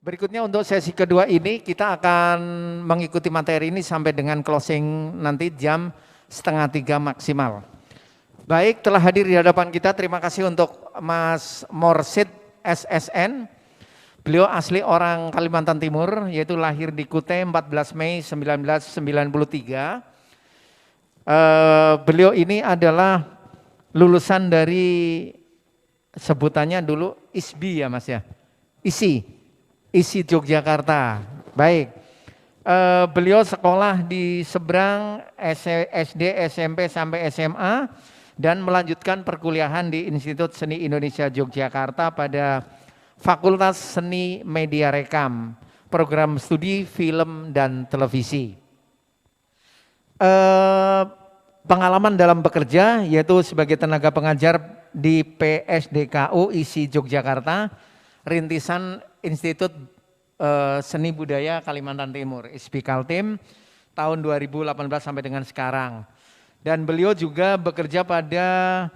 Berikutnya untuk sesi kedua ini kita akan mengikuti materi ini sampai dengan closing nanti jam 2:30 maksimal. Baik, telah hadir di hadapan kita, terima kasih untuk Mas Morsid SSN. Beliau asli orang Kalimantan Timur, yaitu lahir di Kute 14 Mei 1993. Beliau ini adalah lulusan dari sebutannya dulu ISBI ya Mas ya, ISI Yogyakarta. Baik, beliau sekolah di seberang SD, SMP sampai SMA dan melanjutkan perkuliahan di Institut Seni Indonesia Yogyakarta pada Fakultas Seni Media Rekam, program studi film dan televisi. Pengalaman dalam bekerja yaitu sebagai tenaga pengajar di PSDKU ISI Yogyakarta, rintisan Institut Seni Budaya Kalimantan Timur, ISBI Kaltim, tahun 2018 sampai dengan sekarang. Dan beliau juga bekerja pada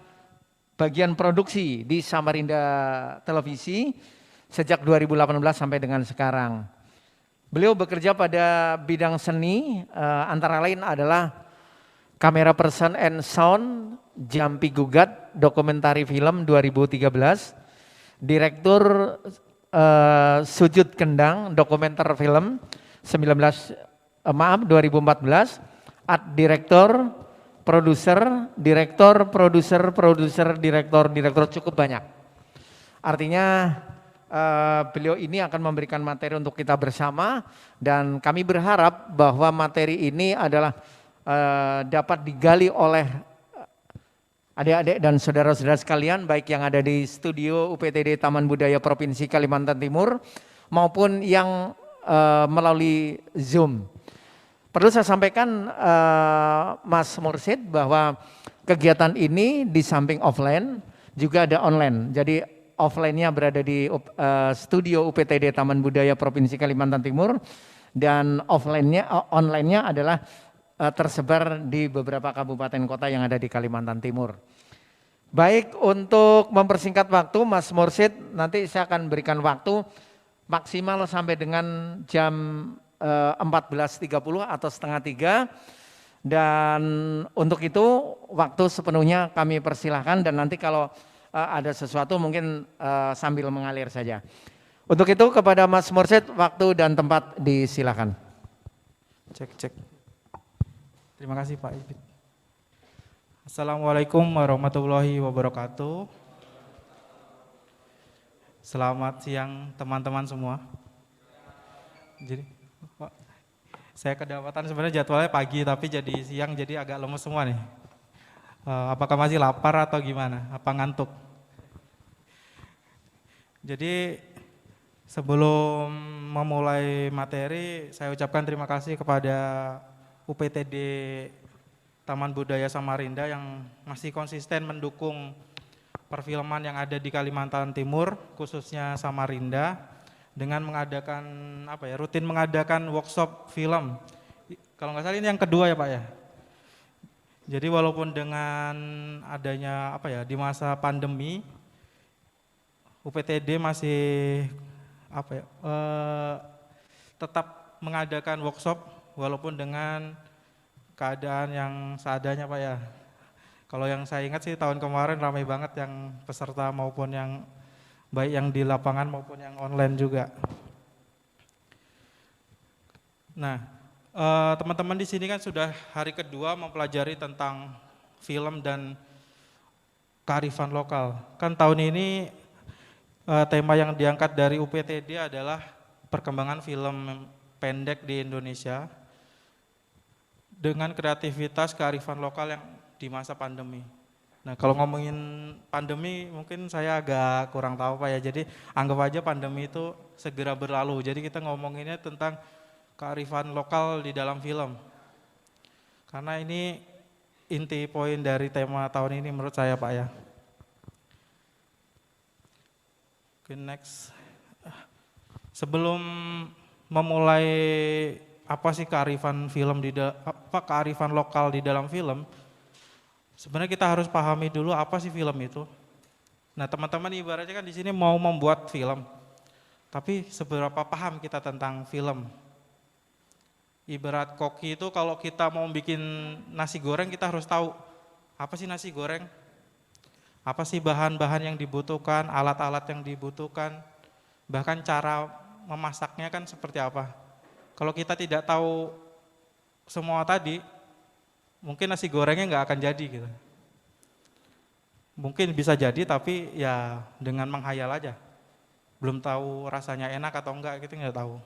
bagian produksi di Samarinda Televisi sejak 2018 sampai dengan sekarang. Beliau bekerja pada bidang seni, antara lain adalah kamera person and sound, Jampi Gugat, dokumentari film 2013, direktur Sujud Kendang, dokumenter film 2014, art direktor, produser, direktur cukup banyak. Artinya beliau ini akan memberikan materi untuk kita bersama dan kami berharap bahwa materi ini adalah dapat digali oleh adik-adik dan saudara-saudara sekalian baik yang ada di studio UPTD Taman Budaya Provinsi Kalimantan Timur maupun yang melalui Zoom. Perlu saya sampaikan Mas Mursid bahwa kegiatan ini di samping offline juga ada online. Jadi offline-nya berada di studio UPTD Taman Budaya Provinsi Kalimantan Timur dan online-nya adalah tersebar di beberapa kabupaten kota yang ada di Kalimantan Timur. Baik, untuk mempersingkat waktu Mas Mursid nanti saya akan berikan waktu maksimal sampai dengan jam 14.30 atau 2:30 dan untuk itu waktu sepenuhnya kami persilahkan dan nanti kalau ada sesuatu mungkin sambil mengalir saja. Untuk itu kepada Mas Mursid waktu dan tempat disilakan. Cek. Terima kasih Pak Ibit. Assalamualaikum warahmatullahi wabarakatuh. Selamat siang teman-teman semua. Jadi saya kedapatan sebenarnya jadwalnya pagi tapi jadi siang jadi agak lemes semua nih. Apakah masih lapar atau gimana? Apa ngantuk? Jadi sebelum memulai materi saya ucapkan terima kasih kepada UPTD Taman Budaya Samarinda yang masih konsisten mendukung perfilman yang ada di Kalimantan Timur khususnya Samarinda dengan mengadakan rutin mengadakan workshop film. Kalau nggak salah ini yang kedua ya Pak ya. Jadi walaupun dengan adanya di masa pandemi UPTD masih tetap mengadakan workshop walaupun dengan keadaan yang seadanya Pak ya. Kalau yang saya ingat sih tahun kemarin ramai banget yang peserta maupun yang baik yang di lapangan maupun yang online juga. Nah, teman-teman di sini kan sudah hari kedua mempelajari tentang film dan kearifan lokal. Kan tahun ini tema yang diangkat dari UPTD adalah perkembangan film pendek di Indonesia dengan kreativitas kearifan lokal yang di masa pandemi. Nah kalau ngomongin pandemi mungkin saya agak kurang tahu Pak ya, jadi anggap aja pandemi itu segera berlalu. Jadi kita ngomonginnya tentang kearifan lokal di dalam film. Karena ini inti poin dari tema tahun ini menurut saya Pak ya. Oke, next. Sebelum memulai apa sih kearifan lokal di dalam film, sebenarnya kita harus pahami dulu apa sih film itu. Nah teman-teman ibaratnya kan di sini mau membuat film, Tapi seberapa paham kita tentang film? Ibarat koki itu kalau kita mau bikin nasi goreng kita harus tahu apa sih nasi goreng, apa sih bahan-bahan yang dibutuhkan, alat-alat yang dibutuhkan, bahkan cara memasaknya kan seperti apa. Kalau kita tidak tahu semua tadi, mungkin nasi gorengnya nggak akan jadi gitu. Mungkin bisa jadi tapi ya dengan menghayal aja. Belum tahu rasanya enak atau enggak kita nggak tahu.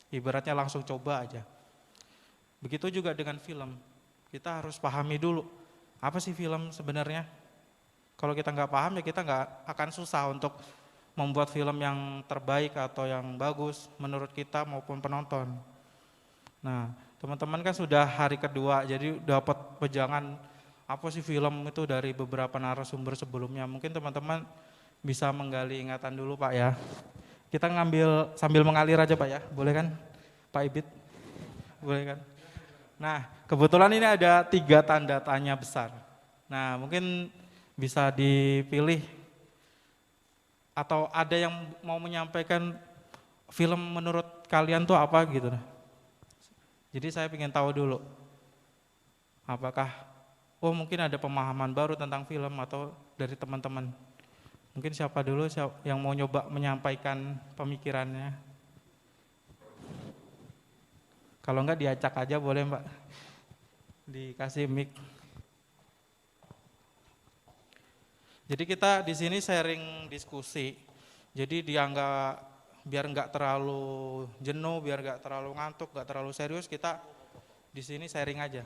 Ibaratnya langsung coba aja. Begitu juga dengan film, kita harus pahami dulu, apa sih film sebenarnya? Kalau kita nggak paham ya kita nggak akan susah untuk membuat film yang terbaik atau yang bagus menurut kita maupun penonton. Nah, teman-teman kan sudah hari kedua, jadi dapat pejangan apa sih film itu dari beberapa narasumber sebelumnya. Mungkin teman-teman bisa menggali ingatan dulu Pak ya. Kita ngambil sambil mengalir aja Pak ya, boleh kan Pak Ibit? Boleh kan? Nah, kebetulan ini ada 3 tanda tanya besar. Nah, mungkin bisa dipilih atau ada yang mau menyampaikan film menurut kalian tuh apa gitu. Jadi saya ingin tahu dulu, apakah mungkin ada pemahaman baru tentang film atau dari teman-teman. Mungkin siapa dulu yang mau nyoba menyampaikan pemikirannya. Kalau enggak diacak aja boleh Mbak, dikasih mic. Jadi kita di sini sharing diskusi, jadi biar enggak terlalu jenuh, biar enggak terlalu ngantuk, enggak terlalu serius, kita di sini sharing aja,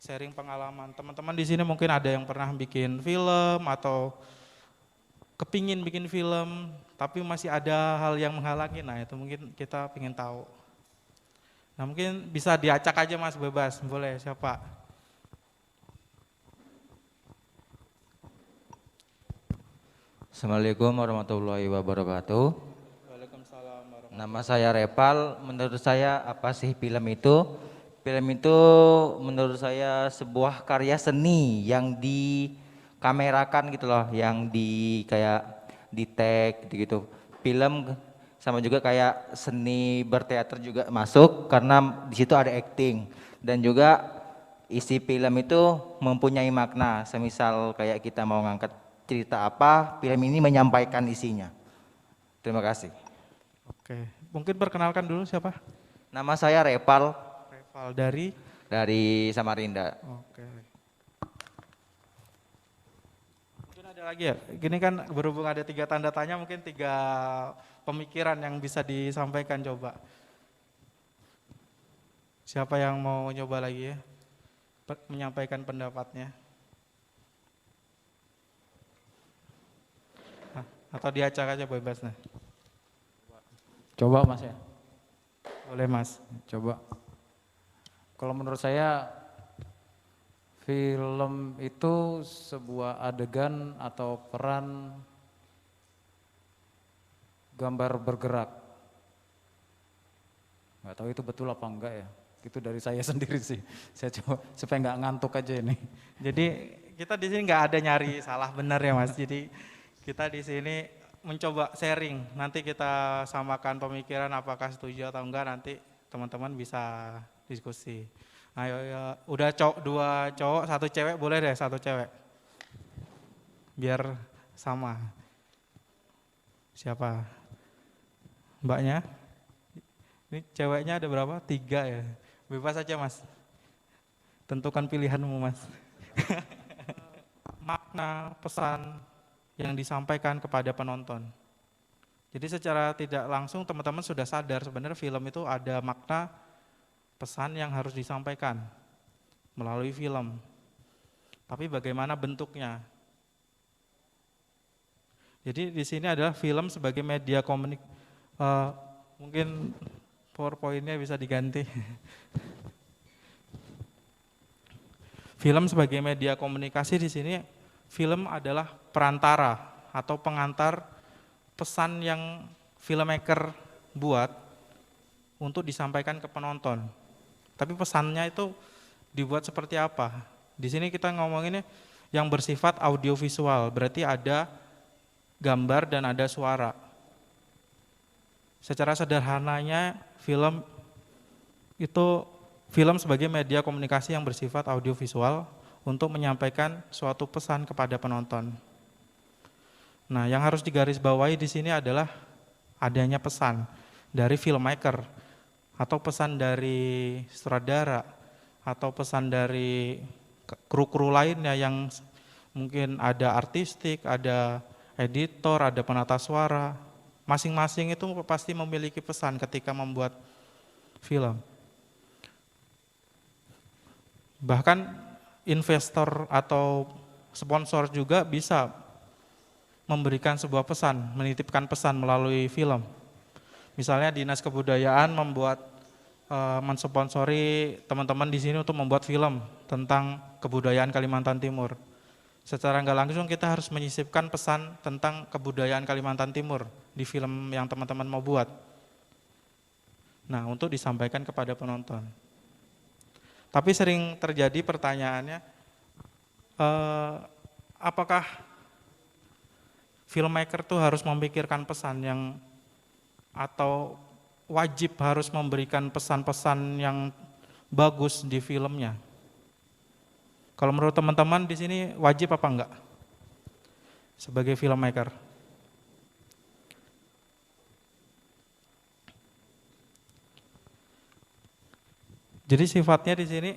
sharing pengalaman. Teman-teman di sini mungkin ada yang pernah bikin film atau kepingin bikin film, tapi masih ada hal yang menghalangi. Nah itu mungkin kita pengen tahu. Nah mungkin bisa diacak aja Mas, bebas, boleh siapa? Assalamualaikum warahmatullahi wabarakatuh. Waalaikumsalam warahmatullahi. Nama saya Repal. Menurut saya apa sih film itu? Film itu menurut saya sebuah karya seni yang dikamerakan gitu loh, yang kayak di tag gitu. Film sama juga kayak seni berteater juga masuk karena di situ ada acting dan juga isi film itu mempunyai makna. Semisal kayak kita mau ngangkat cerita apa, film ini menyampaikan isinya. Terima kasih. Oke, mungkin perkenalkan dulu siapa? Nama saya Repal Reval dari Samarinda. Oke. Mungkin ada lagi ya. Gini kan berhubung ada 3 tanda tanya, mungkin 3 pemikiran yang bisa disampaikan coba. Siapa yang mau nyoba lagi ya? Menyampaikan pendapatnya. Atau diacak aja bebas nah. Coba Mas ya. Boleh Mas. Coba. Kalau menurut saya film itu sebuah adegan atau peran gambar bergerak. Nggak tahu itu betul apa enggak ya. Itu dari saya sendiri sih. Saya coba supaya nggak ngantuk aja ini. Jadi kita di sini nggak ada nyari salah benar ya Mas. Jadi kita di sini mencoba sharing. Nanti kita samakan pemikiran apakah setuju atau enggak, nanti teman-teman bisa diskusi. Ayo ya, udah 2 cowok, 1 cewek, boleh deh 1 cewek. Biar sama. Siapa? Mbaknya? Ini ceweknya ada berapa? 3 ya. Bebas aja Mas. Tentukan pilihanmu Mas. Makna pesan yang disampaikan kepada penonton. Jadi secara tidak langsung teman-teman sudah sadar sebenarnya film itu ada makna pesan yang harus disampaikan melalui film. Tapi bagaimana bentuknya? Jadi di sini adalah film sebagai media mungkin PowerPoint-nya bisa diganti. Film sebagai media komunikasi di sini, film adalah perantara atau pengantar pesan yang filmmaker buat untuk disampaikan ke penonton. Tapi pesannya itu dibuat seperti apa? Di sini kita ngomonginnya yang bersifat audiovisual, berarti ada gambar dan ada suara. Secara sederhananya film sebagai media komunikasi yang bersifat audiovisual untuk menyampaikan suatu pesan kepada penonton. Nah, yang harus digarisbawahi di sini adalah adanya pesan dari filmmaker atau pesan dari sutradara atau pesan dari kru-kru lainnya yang mungkin ada artistik, ada editor, ada penata suara. Masing-masing itu pasti memiliki pesan ketika membuat film. Bahkan investor atau sponsor juga bisa memberikan sebuah pesan, menitipkan pesan melalui film. Misalnya Dinas Kebudayaan mensponsori teman-teman di sini untuk membuat film tentang kebudayaan Kalimantan Timur. Secara nggak langsung kita harus menyisipkan pesan tentang kebudayaan Kalimantan Timur di film yang teman-teman mau buat. Nah, untuk disampaikan kepada penonton. Tapi sering terjadi pertanyaannya, apakah filmmaker tuh harus memikirkan pesan yang atau wajib harus memberikan pesan-pesan yang bagus di filmnya? Kalau menurut teman-teman di sini wajib apa enggak sebagai filmmaker? Jadi sifatnya di sini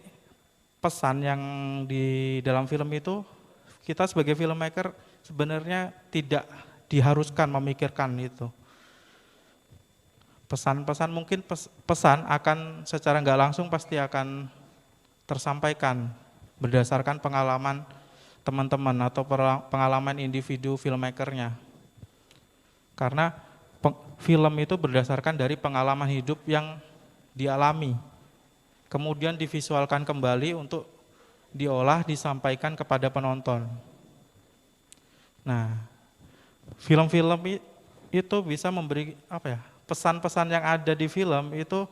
pesan yang di dalam film itu kita sebagai filmmaker sebenarnya tidak diharuskan memikirkan itu. Pesan-pesan mungkin pesan akan secara nggak langsung pasti akan tersampaikan berdasarkan pengalaman teman-teman atau pengalaman individu filmmakernya. Karena film itu berdasarkan dari pengalaman hidup yang dialami. Kemudian divisualkan kembali untuk diolah, disampaikan kepada penonton. Nah, film-film itu bisa memberi pesan-pesan yang ada di film itu,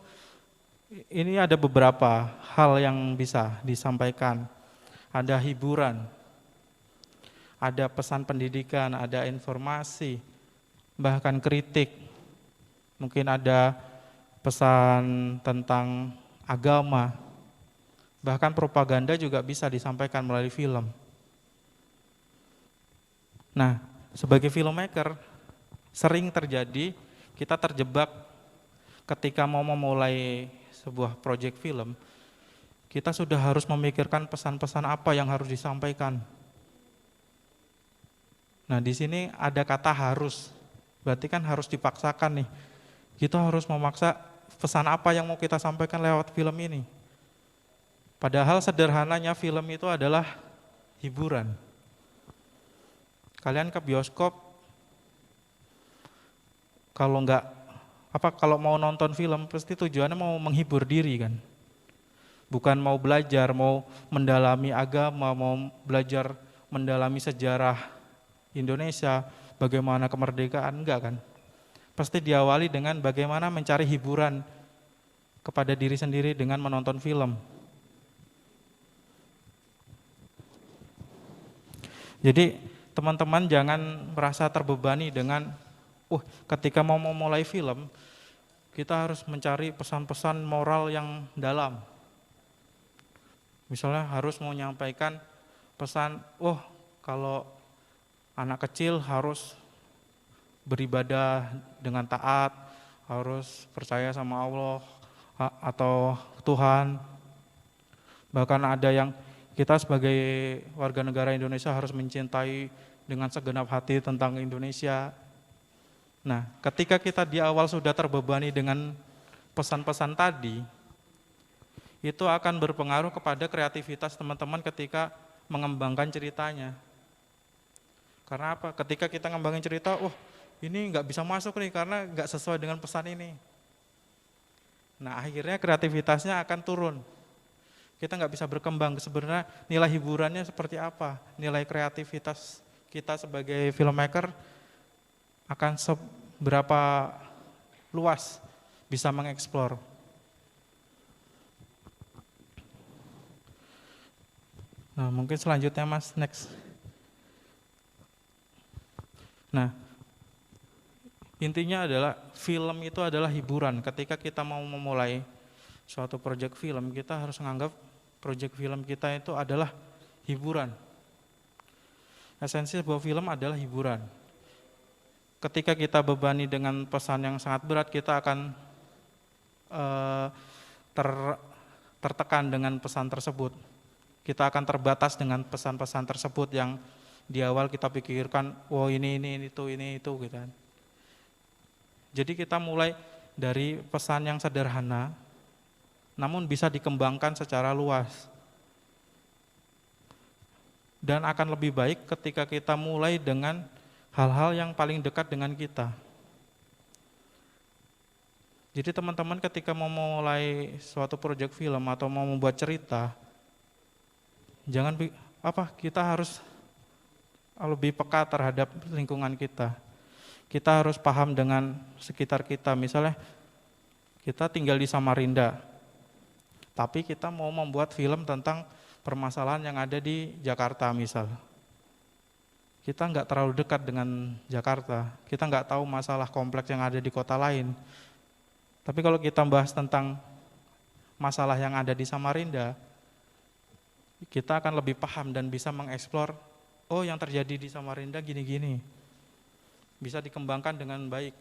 ini ada beberapa hal yang bisa disampaikan. Ada hiburan, ada pesan pendidikan, ada informasi, bahkan kritik. Mungkin ada pesan tentang agama, bahkan propaganda juga bisa disampaikan melalui film. Nah, sebagai filmmaker sering terjadi kita terjebak ketika mau memulai sebuah proyek film, kita sudah harus memikirkan pesan-pesan apa yang harus disampaikan. Nah, di sini ada kata harus, berarti kan harus dipaksakan nih. Kita harus memaksa pesan apa yang mau kita sampaikan lewat film ini. Padahal sederhananya film itu adalah hiburan. Kalian ke bioskop, kalau mau nonton film pasti tujuannya mau menghibur diri kan. Bukan mau belajar, mau mendalami agama, mau belajar mendalami sejarah Indonesia, bagaimana kemerdekaan, enggak kan. Pasti diawali dengan bagaimana mencari hiburan kepada diri sendiri dengan menonton film. Jadi teman-teman jangan merasa terbebani dengan, ketika mau memulai film, kita harus mencari pesan-pesan moral yang dalam. Misalnya harus mau menyampaikan pesan, kalau anak kecil harus beribadah dengan taat, harus percaya sama Allah atau Tuhan. Bahkan ada yang kita sebagai warga negara Indonesia harus mencintai dengan segenap hati tentang Indonesia. Nah, ketika kita di awal sudah terbebani dengan pesan-pesan tadi, itu akan berpengaruh kepada kreativitas teman-teman ketika mengembangkan ceritanya. Karena apa? Ketika kita ngembangin cerita, ini nggak bisa masuk nih karena nggak sesuai dengan pesan ini. Nah, akhirnya kreativitasnya akan turun. Kita nggak bisa berkembang. Sebenarnya nilai hiburannya seperti apa? Nilai kreativitas kita sebagai filmmaker akan seberapa luas bisa mengeksplor. Nah, mungkin selanjutnya Mas, next. Nah, Intinya adalah film itu adalah hiburan. Ketika kita mau memulai suatu proyek film, kita harus menganggap proyek film kita itu adalah hiburan. Esensi sebuah film adalah hiburan. Ketika kita bebani dengan pesan yang sangat berat, kita akan tertekan dengan pesan tersebut. Kita akan terbatas dengan pesan-pesan tersebut yang di awal kita pikirkan, oh ini itu gitu kan. Jadi kita mulai dari pesan yang sederhana, namun bisa dikembangkan secara luas. Dan akan lebih baik ketika kita mulai dengan hal-hal yang paling dekat dengan kita. Jadi teman-teman ketika mau mulai suatu proyek film atau mau membuat cerita, kita harus lebih peka terhadap lingkungan kita. Kita harus paham dengan sekitar kita. Misalnya kita tinggal di Samarinda, tapi kita mau membuat film tentang permasalahan yang ada di Jakarta misal. Kita nggak terlalu dekat dengan Jakarta, kita nggak tahu masalah kompleks yang ada di kota lain. Tapi kalau kita bahas tentang masalah yang ada di Samarinda, kita akan lebih paham dan bisa mengeksplor, oh yang terjadi di Samarinda gini-gini. Bisa dikembangkan dengan baik.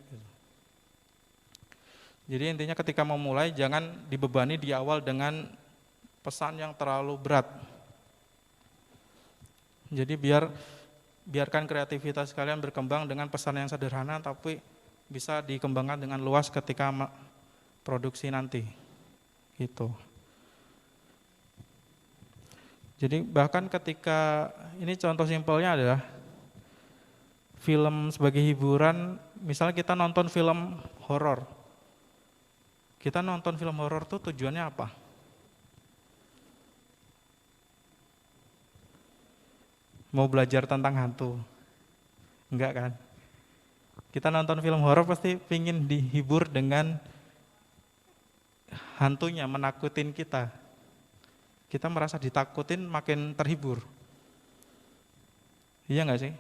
Jadi intinya ketika memulai jangan dibebani di awal dengan pesan yang terlalu berat. Jadi biarkan kreativitas kalian berkembang dengan pesan yang sederhana tapi bisa dikembangkan dengan luas ketika produksi nanti. Gitu. Jadi bahkan ketika ini contoh simpelnya adalah film sebagai hiburan, misalnya kita nonton film horor. Kita nonton film horor tuh tujuannya apa? Mau belajar tentang hantu? Enggak kan? Kita nonton film horor pasti pingin dihibur dengan hantunya, menakutin kita. Kita merasa ditakutin makin terhibur. Iya enggak sih?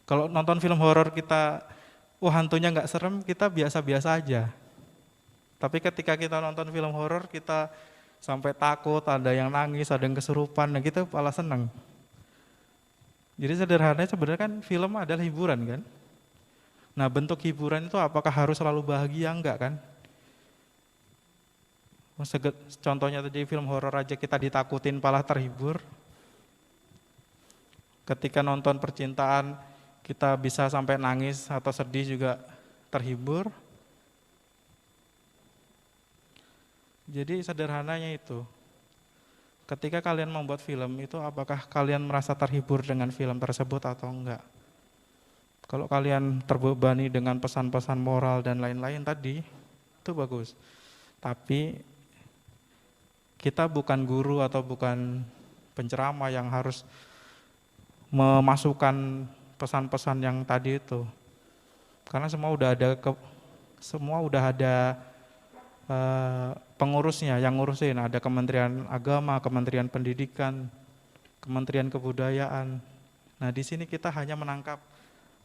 Kalau nonton film horor kita, hantunya enggak serem, kita biasa-biasa aja. Tapi ketika kita nonton film horor, kita sampai takut, ada yang nangis, ada yang kesurupan, nah kita malah senang. Jadi sederhananya sebenarnya kan film adalah hiburan kan. Nah bentuk hiburan itu apakah harus selalu bahagia? Enggak kan. Contohnya tadi film horor aja kita ditakutin malah terhibur. Ketika nonton percintaan kita bisa sampai nangis atau sedih juga terhibur. Jadi sederhananya itu. Ketika kalian membuat film itu apakah kalian merasa terhibur dengan film tersebut atau enggak? Kalau kalian terbebani dengan pesan-pesan moral dan lain-lain tadi, itu bagus. Tapi kita bukan guru atau bukan penceramah yang harus memasukkan pesan-pesan yang tadi itu. Karena semua udah ada pengurusnya yang ngurusin, ada Kementerian Agama, Kementerian Pendidikan, Kementerian Kebudayaan. Nah di sini kita hanya menangkap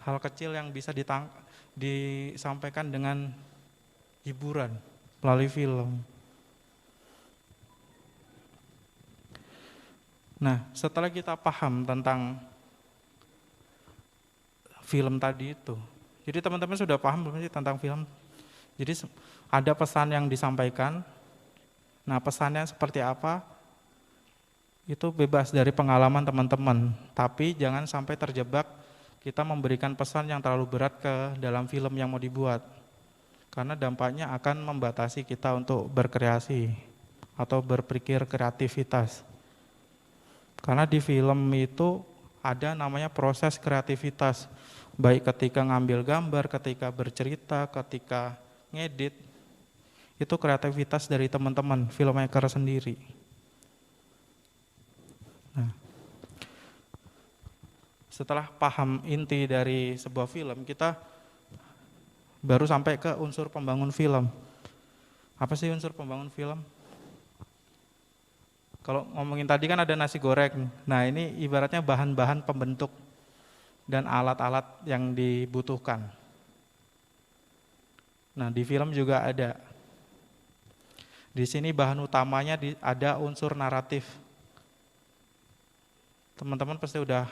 hal kecil yang bisa disampaikan dengan hiburan melalui film. Nah setelah kita paham tentang film tadi itu, jadi teman-teman sudah paham belum sih tentang film? Jadi ada pesan yang disampaikan. Nah pesannya seperti apa? Itu bebas dari pengalaman teman-teman. Tapi jangan sampai terjebak kita memberikan pesan yang terlalu berat ke dalam film yang mau dibuat. Karena dampaknya akan membatasi kita untuk berkreasi atau berpikir kreativitas. Karena di film itu ada namanya proses kreativitas. Baik ketika ngambil gambar, ketika bercerita, ketika ngedit, itu kreativitas dari teman-teman filmmaker sendiri. Nah, setelah paham inti dari sebuah film, kita baru sampai ke unsur pembangun film. Apa sih unsur pembangun film? Kalau ngomongin tadi kan ada nasi goreng. Nah ini ibaratnya bahan-bahan pembentuk dan alat-alat yang dibutuhkan. Nah, di film juga ada. Di sini bahan utamanya ada unsur naratif. Teman-teman pasti udah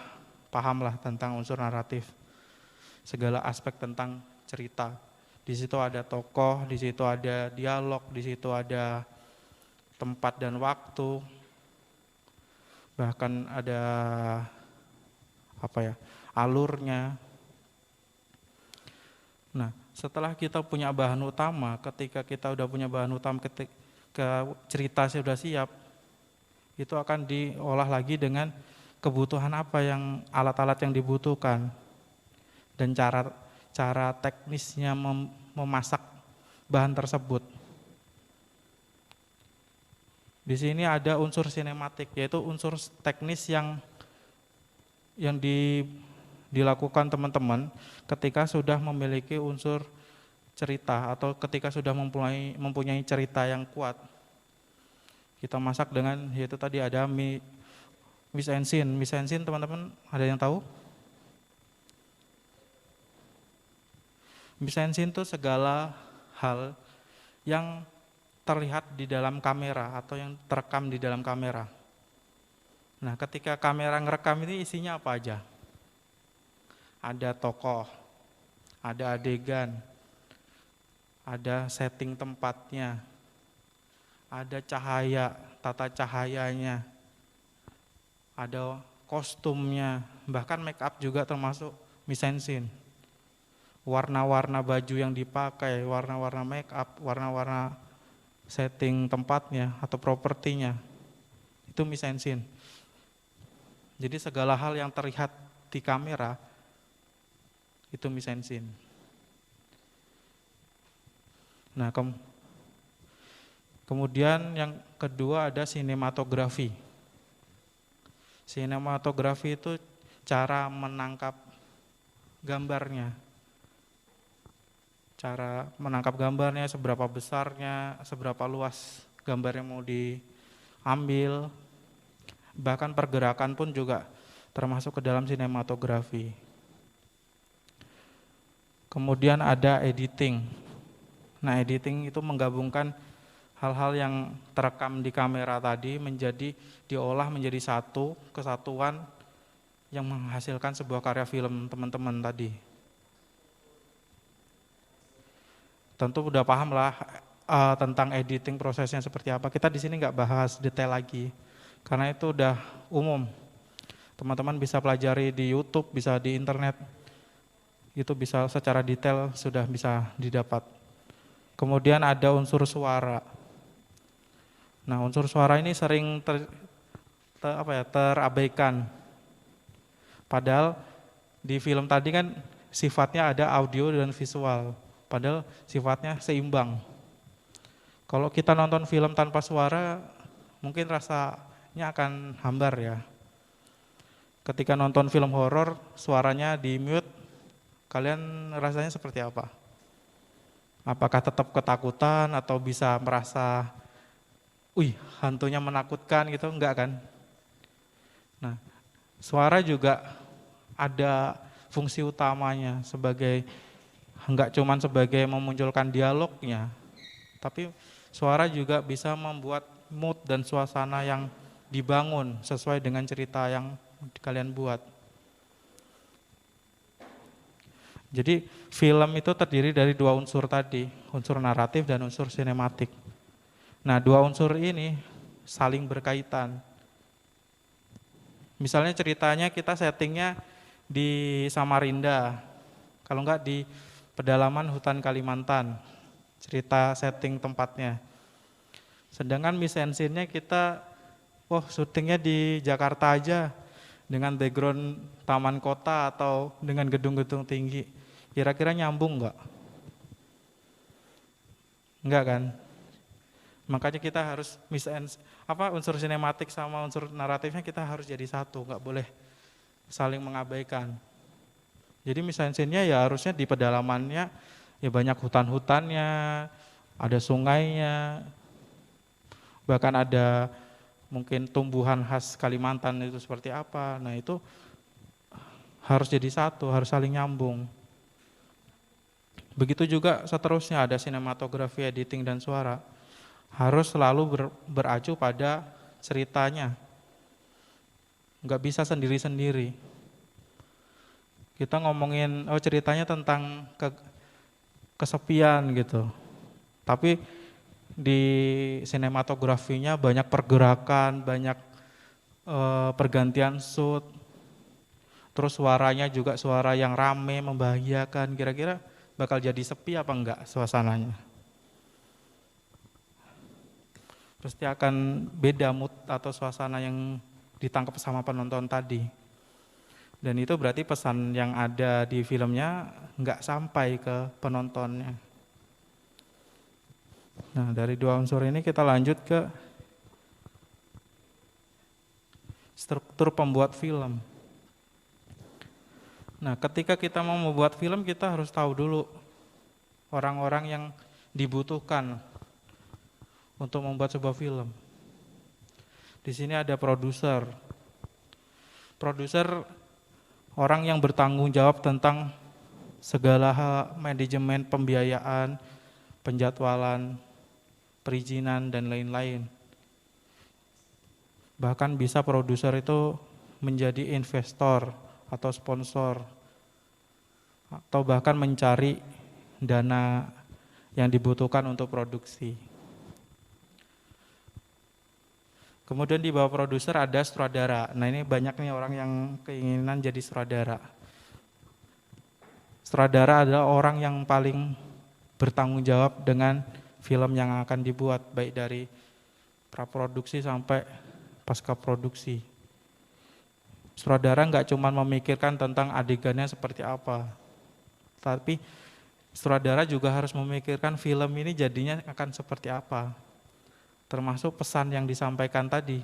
paham lah tentang unsur naratif. Segala aspek tentang cerita. Di situ ada tokoh, di situ ada dialog, di situ ada tempat dan waktu. Bahkan ada alurnya. Nah, setelah kita punya bahan utama, ketika kita udah punya bahan utama, ketika cerita sudah siap, itu akan diolah lagi dengan kebutuhan apa yang alat-alat yang dibutuhkan dan cara teknisnya memasak bahan tersebut. Di sini ada unsur sinematik, yaitu unsur teknis yang dilakukan teman-teman ketika sudah memiliki unsur cerita atau ketika sudah mempunyai cerita yang kuat. Kita masak dengan, yaitu tadi ada mise en scene. Mise en scene teman-teman ada yang tahu? Mise en scene itu segala hal yang terlihat di dalam kamera atau yang terekam di dalam kamera. Nah, ketika kamera ngerekam ini isinya apa aja? Ada tokoh, ada adegan, ada setting tempatnya, ada cahaya, tata cahayanya, ada kostumnya, bahkan make up juga termasuk mise en scene. Warna-warna baju yang dipakai, warna-warna make up, warna-warna setting tempatnya atau propertinya, itu mise en scene. Jadi segala hal yang terlihat di kamera itu mise en scene. Nah, kemudian yang kedua ada sinematografi. Sinematografi itu cara menangkap gambarnya. Cara menangkap gambarnya, seberapa besarnya, seberapa luas gambar yang mau diambil. Bahkan pergerakan pun juga termasuk ke dalam sinematografi. Kemudian ada editing. Nah, editing itu menggabungkan hal-hal yang terekam di kamera tadi diolah menjadi satu kesatuan yang menghasilkan sebuah karya film teman-teman tadi. Tentu udah paham lah tentang editing prosesnya seperti apa. Kita di sini nggak bahas detail lagi karena itu udah umum. Teman-teman bisa pelajari di YouTube, bisa di internet. Itu bisa secara detail sudah bisa didapat. Kemudian ada unsur suara. Nah, unsur suara ini sering terabaikan. Padahal di film tadi kan sifatnya ada audio dan visual. Padahal sifatnya seimbang. Kalau kita nonton film tanpa suara, mungkin rasanya akan hambar ya. Ketika nonton film horor, suaranya di mute, kalian rasanya seperti apa? Apakah tetap ketakutan atau bisa merasa, hantunya menakutkan gitu? Enggak kan? Nah, suara juga ada fungsi utamanya enggak cuma sebagai memunculkan dialognya, tapi suara juga bisa membuat mood dan suasana yang dibangun sesuai dengan cerita yang kalian buat. Jadi film itu terdiri dari dua unsur tadi, unsur naratif dan unsur sinematik. Nah, dua unsur ini saling berkaitan. Misalnya ceritanya kita settingnya di Samarinda, kalau enggak di pedalaman hutan Kalimantan, cerita setting tempatnya. Sedangkan mise en scene-nya kita, syutingnya di Jakarta aja dengan background taman kota atau dengan gedung-gedung tinggi. Kira-kira nyambung enggak? Enggak kan? Makanya kita harus unsur sinematik sama unsur naratifnya kita harus jadi satu, enggak boleh saling mengabaikan. Jadi mise en scene-nya ya harusnya di pedalamannya ya banyak hutan-hutannya, ada sungainya, bahkan ada mungkin tumbuhan khas Kalimantan itu seperti apa. Nah, itu harus jadi satu, harus saling nyambung. Begitu juga seterusnya ada sinematografi, editing, dan suara. Harus selalu beracu pada ceritanya. Nggak bisa sendiri-sendiri. Kita ngomongin, ceritanya tentang kesepian gitu. Tapi di sinematografinya banyak pergerakan, banyak pergantian shoot. Terus suaranya juga suara yang rame, membahagiakan. Kira-kira bakal jadi sepi apa enggak suasananya? Pasti akan beda mood atau suasana yang ditangkap sama penonton tadi. Dan itu berarti pesan yang ada di filmnya enggak sampai ke penontonnya. Nah, dari dua unsur ini kita lanjut ke struktur pembuat film. Nah, ketika kita mau membuat film, kita harus tahu dulu orang-orang yang dibutuhkan untuk membuat sebuah film. Di sini ada produser. Produser orang yang bertanggung jawab tentang segala hal, manajemen pembiayaan, penjadwalan, perizinan, dan lain-lain. Bahkan bisa produser itu menjadi investor atau sponsor, atau bahkan mencari dana yang dibutuhkan untuk produksi. Kemudian di bawah produser ada sutradara. Nah, ini banyak nih orang yang keinginan jadi sutradara. Sutradara adalah orang yang paling bertanggung jawab dengan film yang akan dibuat, baik dari praproduksi sampai pasca produksi. Sutradara nggak cuma memikirkan tentang adegannya seperti apa, tapi sutradara juga harus memikirkan film ini jadinya akan seperti apa, termasuk pesan yang disampaikan tadi.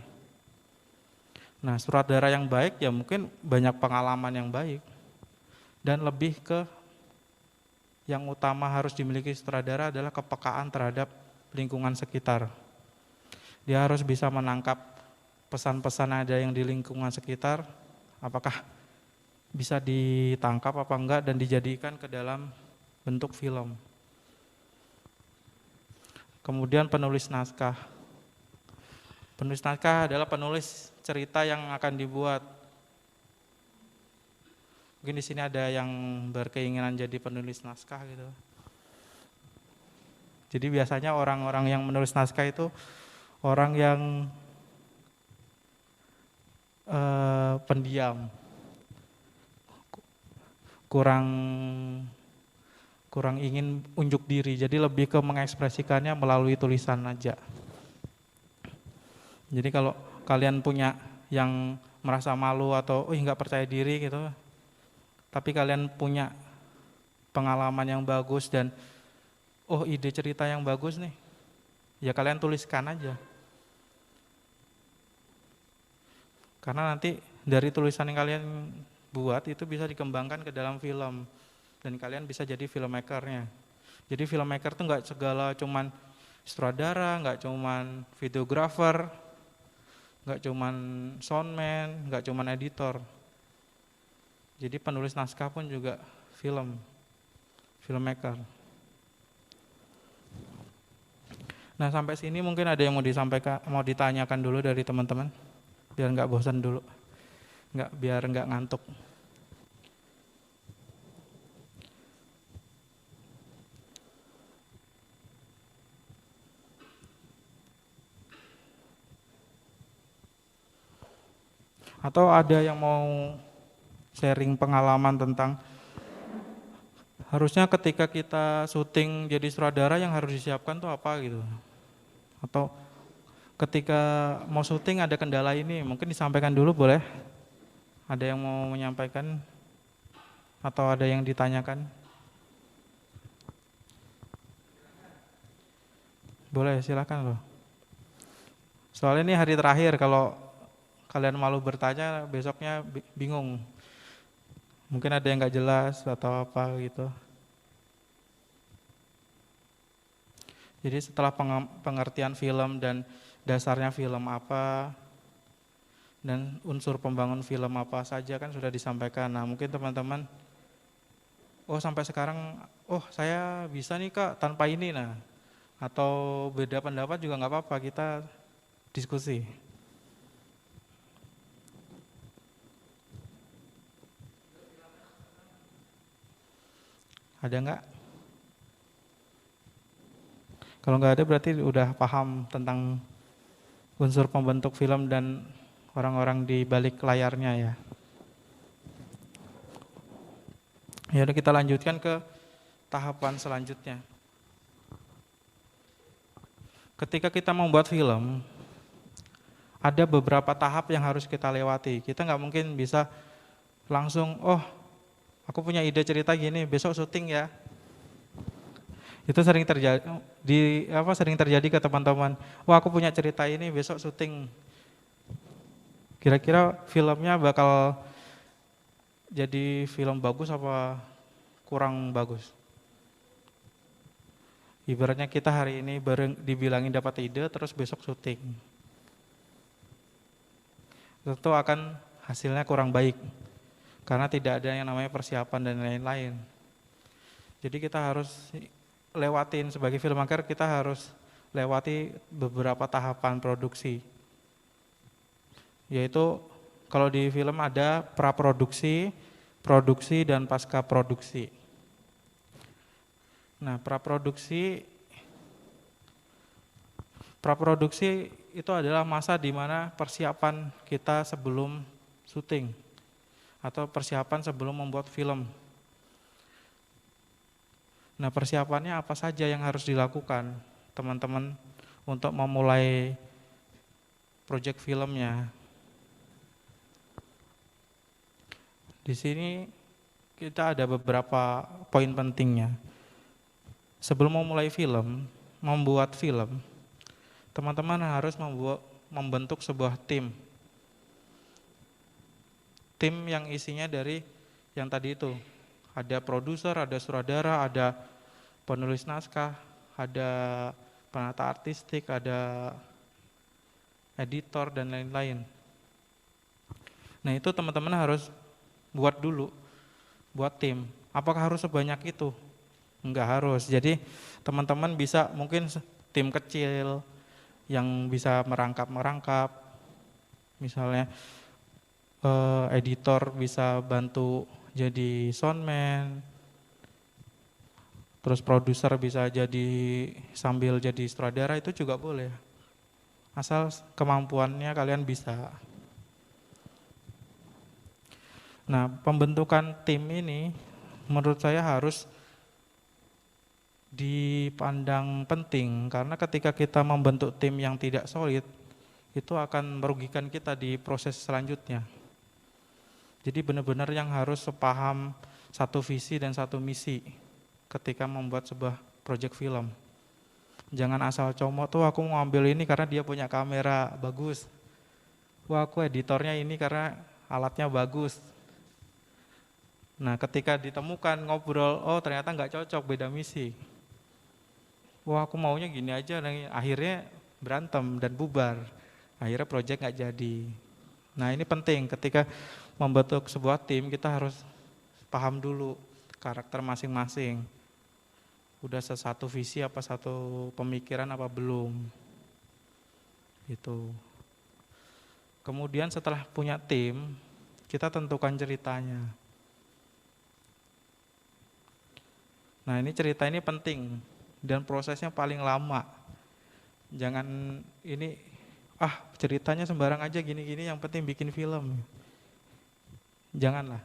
Nah, sutradara yang baik ya mungkin banyak pengalaman yang baik, dan lebih ke yang utama harus dimiliki sutradara adalah kepekaan terhadap lingkungan sekitar. Dia harus bisa menangkap pesan-pesan ada yang di lingkungan sekitar, apakah bisa ditangkap apa enggak dan dijadikan ke dalam bentuk film. Kemudian penulis naskah. Penulis naskah adalah penulis cerita yang akan dibuat. Mungkin di sini ada yang berkeinginan jadi penulis naskah gitu. Jadi biasanya orang-orang yang menulis naskah itu orang yang pendiam, kurang ingin unjuk diri, jadi lebih ke mengekspresikannya melalui tulisan aja. Jadi kalau kalian punya yang merasa malu atau nggak percaya diri gitu, tapi kalian punya pengalaman yang bagus dan ide cerita yang bagus nih, ya kalian tuliskan aja. Karena nanti dari tulisan yang kalian buat itu bisa dikembangkan ke dalam film dan kalian bisa jadi filmmakernya. Jadi filmmaker itu nggak segala cuman sutradara, nggak cuman videographer, nggak cuman soundman, nggak cuman editor. Jadi penulis naskah pun juga filmmaker. Nah, sampai sini mungkin ada yang mau ditanyakan dulu dari teman-teman, biar nggak bosan dulu, biar nggak ngantuk. Atau ada yang mau sharing pengalaman tentang harusnya ketika kita syuting jadi sutradara yang harus disiapkan tuh apa gitu. Atau ketika mau syuting ada kendala ini, mungkin disampaikan dulu boleh? Ada yang mau menyampaikan atau ada yang ditanyakan? Boleh, silakan loh. Soalnya ini hari terakhir, kalau kalian malu bertanya besoknya bingung. Mungkin ada yang nggak jelas atau apa gitu. Jadi setelah pengertian film dan dasarnya film apa dan unsur pembangun film apa saja kan sudah disampaikan. Nah, mungkin teman-teman oh sampai sekarang, oh saya bisa nih Kak tanpa ini, nah atau beda pendapat juga nggak apa-apa, kita diskusi. Ada nggak? Kalau nggak ada berarti udah paham tentang unsur pembentuk film dan orang-orang di balik layarnya ya. Ya udah kita lanjutkan ke tahapan selanjutnya. Ketika kita membuat film, ada beberapa tahap yang harus kita lewati. Kita nggak mungkin bisa langsung, oh aku punya ide cerita gini, besok syuting ya. Itu sering terjadi sering terjadi ke teman-teman. Wah aku punya cerita ini, besok syuting. Kira-kira filmnya bakal jadi film bagus apa kurang bagus? Ibaratnya kita hari ini bareng dibilangin dapat ide, terus besok syuting. Tentu akan hasilnya kurang baik, karena tidak ada yang namanya persiapan dan lain-lain. Jadi kita harus lewatin, sebagai filmmaker kita harus lewati beberapa tahapan produksi. Yaitu kalau di film ada praproduksi, produksi, dan pasca produksi. Nah, praproduksi itu adalah masa di mana persiapan kita sebelum syuting atau persiapan sebelum membuat film. Nah, persiapannya apa saja yang harus dilakukan teman-teman untuk memulai proyek filmnya? Di sini kita ada beberapa poin pentingnya. Sebelum memulai film, membuat film, teman-teman harus membentuk sebuah tim. Tim yang isinya dari yang tadi itu, ada produser, ada sutradara, ada penulis naskah, ada penata artistik, ada editor, dan lain-lain. Nah itu teman-teman harus buat dulu, buat tim. Apakah harus sebanyak itu? Enggak harus. Jadi teman-teman bisa mungkin tim kecil yang bisa merangkap, misalnya editor bisa bantu jadi soundman, terus produser bisa jadi sambil jadi sutradara, itu juga boleh. Asal kemampuannya kalian bisa. Nah, pembentukan tim ini menurut saya harus dipandang penting, karena ketika kita membentuk tim yang tidak solid, itu akan merugikan kita di proses selanjutnya. Jadi benar-benar yang harus sepaham, satu visi dan satu misi ketika membuat sebuah proyek film. Jangan asal comot, tuh aku mau ambil ini karena dia punya kamera bagus. Wah aku editornya ini karena alatnya bagus. Nah ketika ditemukan ngobrol, oh ternyata nggak cocok, beda misi. Wah aku maunya gini aja, akhirnya berantem dan bubar. Akhirnya proyek nggak jadi. Nah ini penting, ketika membentuk sebuah tim kita harus paham dulu karakter masing-masing. Udah satu visi apa satu pemikiran apa belum. Gitu. Kemudian setelah punya tim, kita tentukan ceritanya. Nah ini cerita ini penting dan prosesnya paling lama. Jangan ini, ceritanya sembarang aja gini-gini, yang penting bikin film. Janganlah.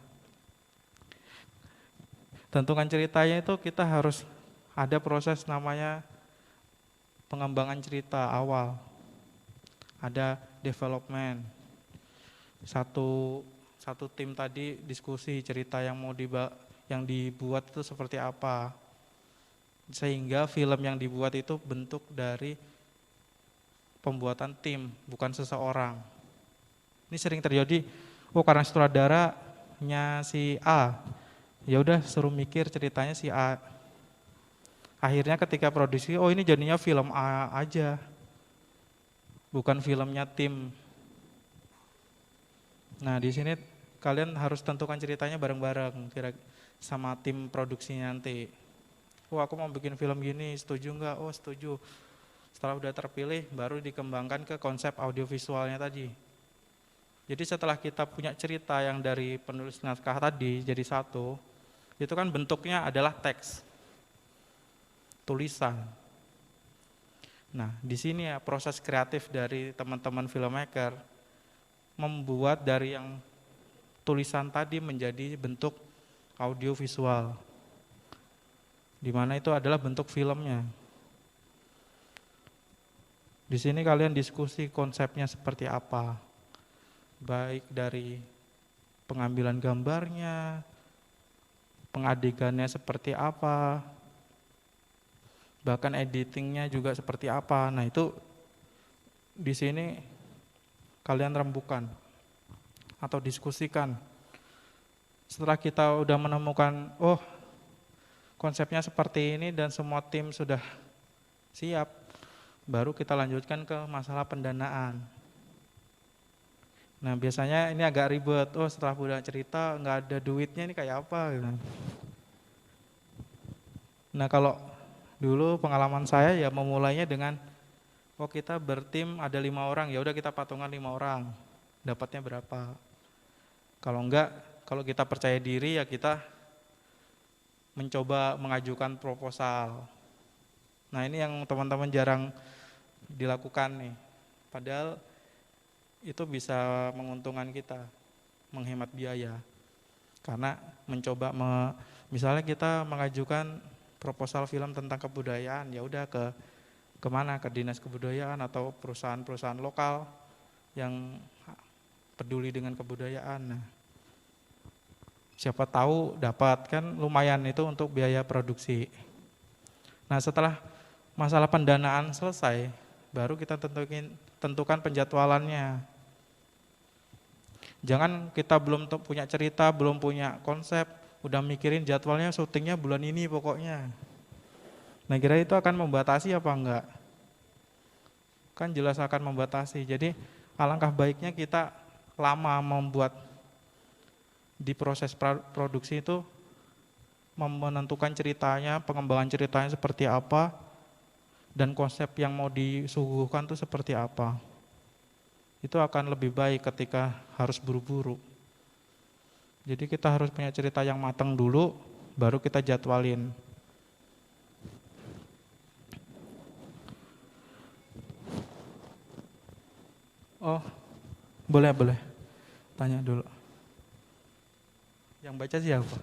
Tentukan ceritanya itu kita harus ada proses namanya pengembangan cerita awal. Ada development. Satu tim tadi diskusi cerita yang yang dibuat itu seperti apa. Sehingga film yang dibuat itu bentuk dari pembuatan tim, bukan seseorang. Ini sering terjadi, karena sutradaranya si A, ya udah suruh mikir ceritanya si A. Akhirnya ketika produksi, ini jadinya film A aja, bukan filmnya tim. Nah di sini kalian harus tentukan ceritanya bareng-bareng. sama tim produksinya nanti. Oh aku mau bikin film gini, setuju nggak? Oh setuju. Setelah udah terpilih, baru dikembangkan ke konsep audiovisualnya tadi. Jadi setelah kita punya cerita yang dari penulis naskah tadi jadi satu, itu kan bentuknya adalah teks, tulisan. Nah, di sini ya proses kreatif dari teman-teman filmmaker membuat dari yang tulisan tadi menjadi bentuk audiovisual, di mana itu adalah bentuk filmnya. Di sini kalian diskusi konsepnya seperti apa, baik dari pengambilan gambarnya, pengadegannya seperti apa, bahkan editingnya juga seperti apa. Nah itu di sini kalian rembukan atau diskusikan. Setelah kita udah menemukan, oh konsepnya seperti ini dan semua tim sudah siap, baru kita lanjutkan ke masalah pendanaan. Nah biasanya ini agak ribet, oh setelah udah cerita nggak ada duitnya ini kayak apa gitu. Nah kalau dulu pengalaman saya ya memulainya dengan, oh kita bertim ada 5 orang, ya udah kita patungan 5 orang, dapatnya berapa. Kalau enggak, kalau kita percaya diri ya kita mencoba mengajukan proposal. Nah ini yang teman-teman jarang dilakukan nih, padahal itu bisa menguntungkan kita, menghemat biaya. Karena mencoba, misalnya kita mengajukan proposal film tentang kebudayaan, ya udah ke kemana, ke dinas kebudayaan atau perusahaan-perusahaan lokal yang peduli dengan kebudayaan. Nah, siapa tahu dapat, kan lumayan itu untuk biaya produksi. Nah setelah masalah pendanaan selesai, baru kita tentukan penjadwalannya. Jangan kita belum punya cerita, belum punya konsep, udah mikirin jadwalnya syutingnya bulan ini pokoknya. Nah kira itu akan membatasi apa enggak? Kan jelas akan membatasi. Jadi alangkah baiknya kita lama membuat di proses produksi itu, menentukan ceritanya, pengembangan ceritanya seperti apa, dan konsep yang mau disuguhkan itu seperti apa. Itu akan lebih baik ketika harus buru-buru. Jadi kita harus punya cerita yang matang dulu, baru kita jadwalin. Oh, boleh. Tanya dulu. Yang baca siapa?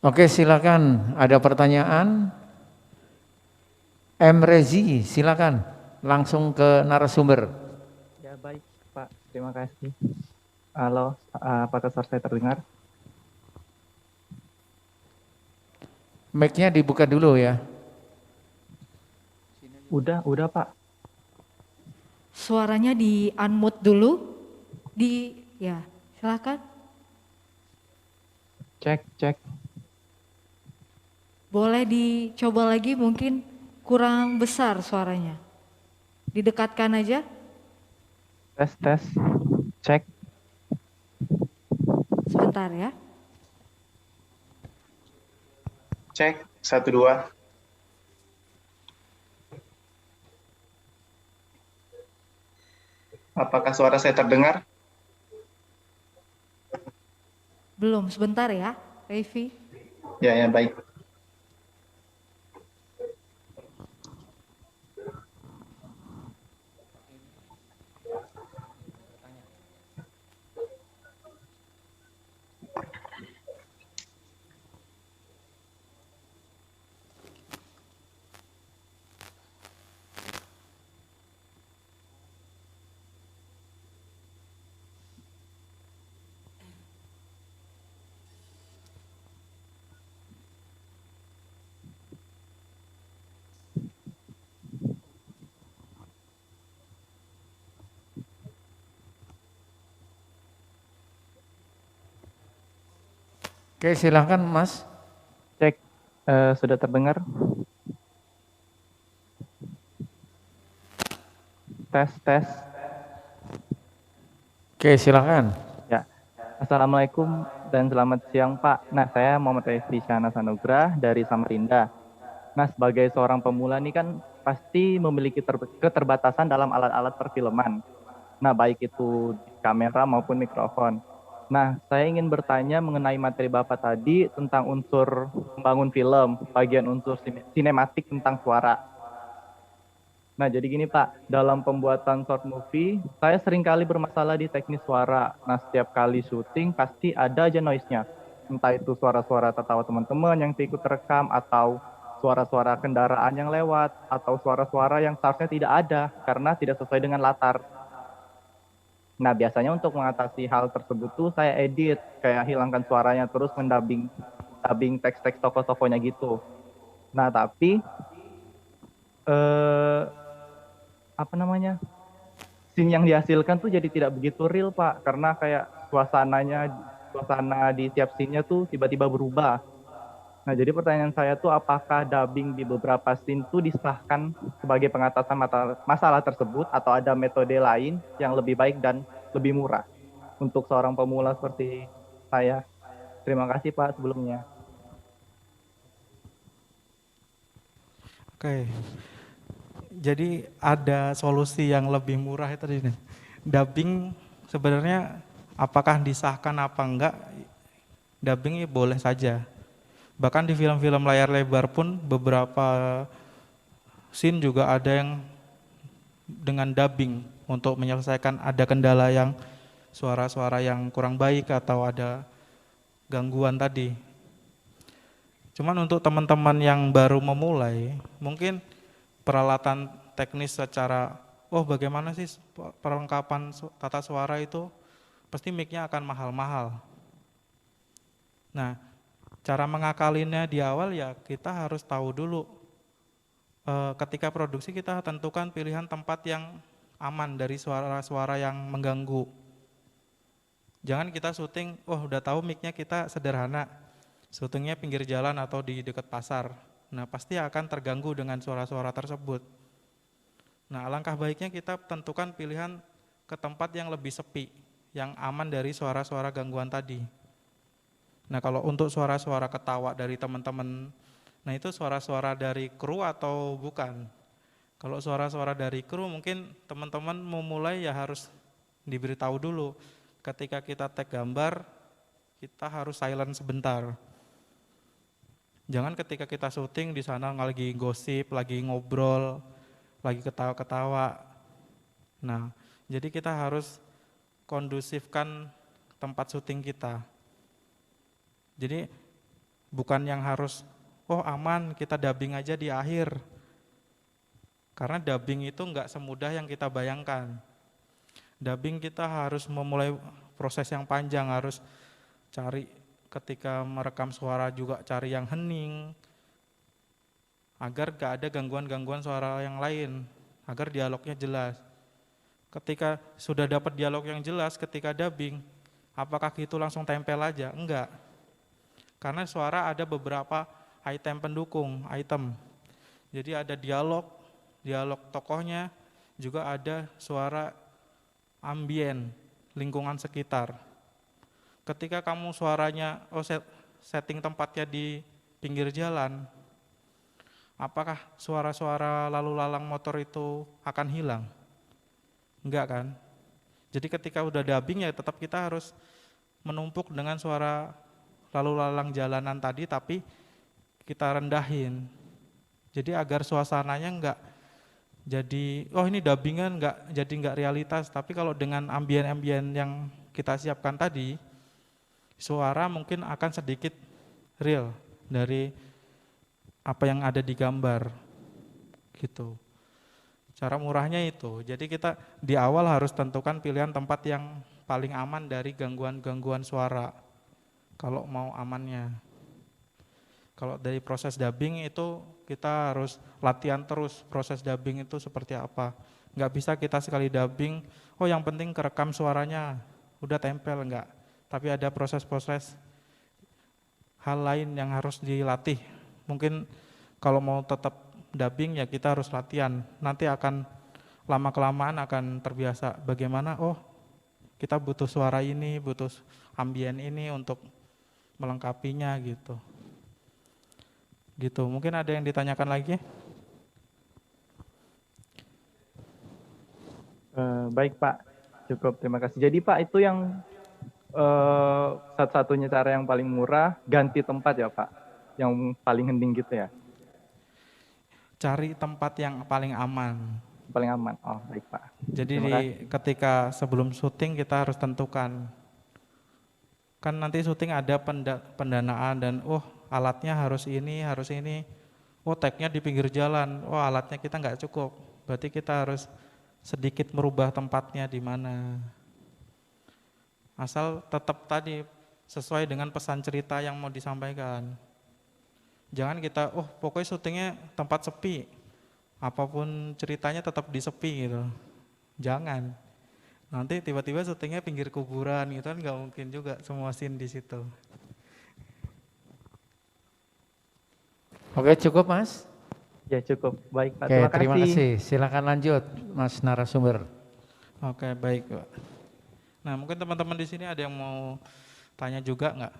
Oke, silakan. Ada pertanyaan? M. Rezi, silakan. Langsung ke narasumber. Ya baik Pak, terima kasih. Halo, apakah suara saya terdengar? Mic-nya dibuka dulu ya. Udah Pak. Suaranya di unmute dulu. Ya, silakan. Cek. Boleh dicoba lagi, mungkin kurang besar suaranya. Didekatkan aja. Tes. Cek. Sebentar ya. Cek, 1, 2. Apakah suara saya terdengar? Belum, sebentar ya, Revi. Ya, baik. Oke, silahkan Mas. Cek, sudah terdengar? Tes, tes. Oke, silahkan. Ya. Assalamualaikum dan selamat siang Pak. Nah, saya Muhammad Refdi Syahnas Anugrah dari Samarinda. Nah, sebagai seorang pemula nih kan pasti memiliki keterbatasan dalam alat-alat perfilman. Nah, baik itu kamera maupun mikrofon. Nah, saya ingin bertanya mengenai materi Bapak tadi tentang unsur membangun film, bagian unsur sinematik tentang suara. Nah, jadi gini Pak, dalam pembuatan short movie, saya seringkali bermasalah di teknis suara. Nah, setiap kali syuting pasti ada aja noise-nya. Entah itu suara-suara tertawa teman-teman yang ikut terekam, atau suara-suara kendaraan yang lewat, atau suara-suara yang seharusnya tidak ada karena tidak sesuai dengan latar. Nah, biasanya untuk mengatasi hal tersebut tuh saya edit, kayak hilangkan suaranya, terus dubbing teks-teks tokoh-tokohnya gitu. Nah, tapi scene yang dihasilkan tuh jadi tidak begitu real Pak, karena kayak suasana di tiap scene-nya tuh tiba-tiba berubah. Nah, jadi pertanyaan saya tuh apakah dubbing di beberapa scene tuh disahkan sebagai pengatasan masalah tersebut, atau ada metode lain yang lebih baik dan lebih murah untuk seorang pemula seperti saya. Terima kasih Pak sebelumnya. Oke. Jadi ada solusi yang lebih murah itu tadi nih. Dubbing sebenarnya apakah disahkan apa enggak, dubbing boleh saja. Bahkan di film-film layar lebar pun beberapa scene juga ada yang dengan dubbing untuk menyelesaikan ada kendala yang suara-suara yang kurang baik atau ada gangguan tadi. Cuman untuk teman-teman yang baru memulai, mungkin peralatan teknis secara, bagaimana sih perlengkapan tata suara itu, pasti mic-nya akan mahal-mahal. Nah, cara mengakalinnya di awal ya kita harus tahu dulu, ketika produksi kita tentukan pilihan tempat yang aman dari suara-suara yang mengganggu. Jangan kita syuting, udah tahu mic-nya kita sederhana, syutingnya pinggir jalan atau di dekat pasar. Nah, pasti akan terganggu dengan suara-suara tersebut. Nah, alangkah baiknya kita tentukan pilihan ke tempat yang lebih sepi, yang aman dari suara-suara gangguan tadi. Nah, kalau untuk suara-suara ketawa dari teman-teman, nah itu suara-suara dari kru atau bukan? Kalau suara-suara dari kru mungkin teman-teman mau mulai ya harus diberitahu dulu. Ketika kita tag gambar, kita harus silent sebentar. Jangan ketika kita syuting di sana lagi gosip, lagi ngobrol, lagi ketawa-ketawa. Nah, jadi kita harus kondusifkan tempat syuting kita. Jadi bukan yang harus, aman kita dubbing aja di akhir. Karena dubbing itu enggak semudah yang kita bayangkan. Dubbing kita harus memulai proses yang panjang, harus cari ketika merekam suara juga cari yang hening, agar gak ada gangguan-gangguan suara yang lain, agar dialognya jelas. Ketika sudah dapat dialog yang jelas ketika dubbing, apakah itu langsung tempel aja? Enggak. Karena suara ada beberapa item pendukung, Jadi ada dialog tokohnya, juga ada suara ambien, lingkungan sekitar. Ketika kamu suaranya, setting tempatnya di pinggir jalan, apakah suara-suara lalu lalang motor itu akan hilang? Enggak kan? Jadi ketika udah dubbing ya tetap kita harus menumpuk dengan suara lalu lalang jalanan tadi, tapi kita rendahin. Jadi agar suasananya enggak jadi, ini dubbingan enggak realitas, tapi kalau dengan ambien-ambien yang kita siapkan tadi, suara mungkin akan sedikit real dari apa yang ada di gambar gitu. Cara murahnya itu. Jadi kita di awal harus tentukan pilihan tempat yang paling aman dari gangguan-gangguan suara kalau mau amannya. Kalau dari proses dubbing itu kita harus latihan terus proses dubbing itu seperti apa. Enggak bisa kita sekali dubbing, yang penting kerekam suaranya udah tempel, enggak. Tapi ada proses-proses hal lain yang harus dilatih. Mungkin kalau mau tetap dubbing ya kita harus latihan. Nanti akan lama-kelamaan akan terbiasa bagaimana, oh kita butuh suara ini, butuh ambien ini untuk melengkapinya gitu. Gitu, mungkin ada yang ditanyakan lagi? Baik Pak, cukup terima kasih. Jadi Pak itu yang satu-satunya cara yang paling murah ganti tempat ya Pak, yang paling hening gitu ya, Cari tempat yang paling aman. paling aman. Oh baik Pak. Jadi Terima kasih. ketika sebelum syuting kita harus tentukan. Kan nanti syuting ada pendanaan dan alatnya harus ini, harus ini. Oh tag-nya di pinggir jalan, oh alatnya kita nggak cukup. Berarti kita harus sedikit merubah tempatnya di mana. Asal tetap tadi sesuai dengan pesan cerita yang mau disampaikan. Jangan kita, pokoknya syutingnya tempat sepi. Apapun ceritanya tetap di sepi gitu. Jangan. Nanti tiba-tiba syutingnya pinggir kuburan gitu kan nggak mungkin juga semua scene di situ. Oke, cukup Mas. Ya cukup, baik Pak. Oke, terima kasih. Silakan lanjut Mas narasumber. Oke, baik Pak. Nah mungkin teman-teman di sini ada yang mau tanya juga nggak?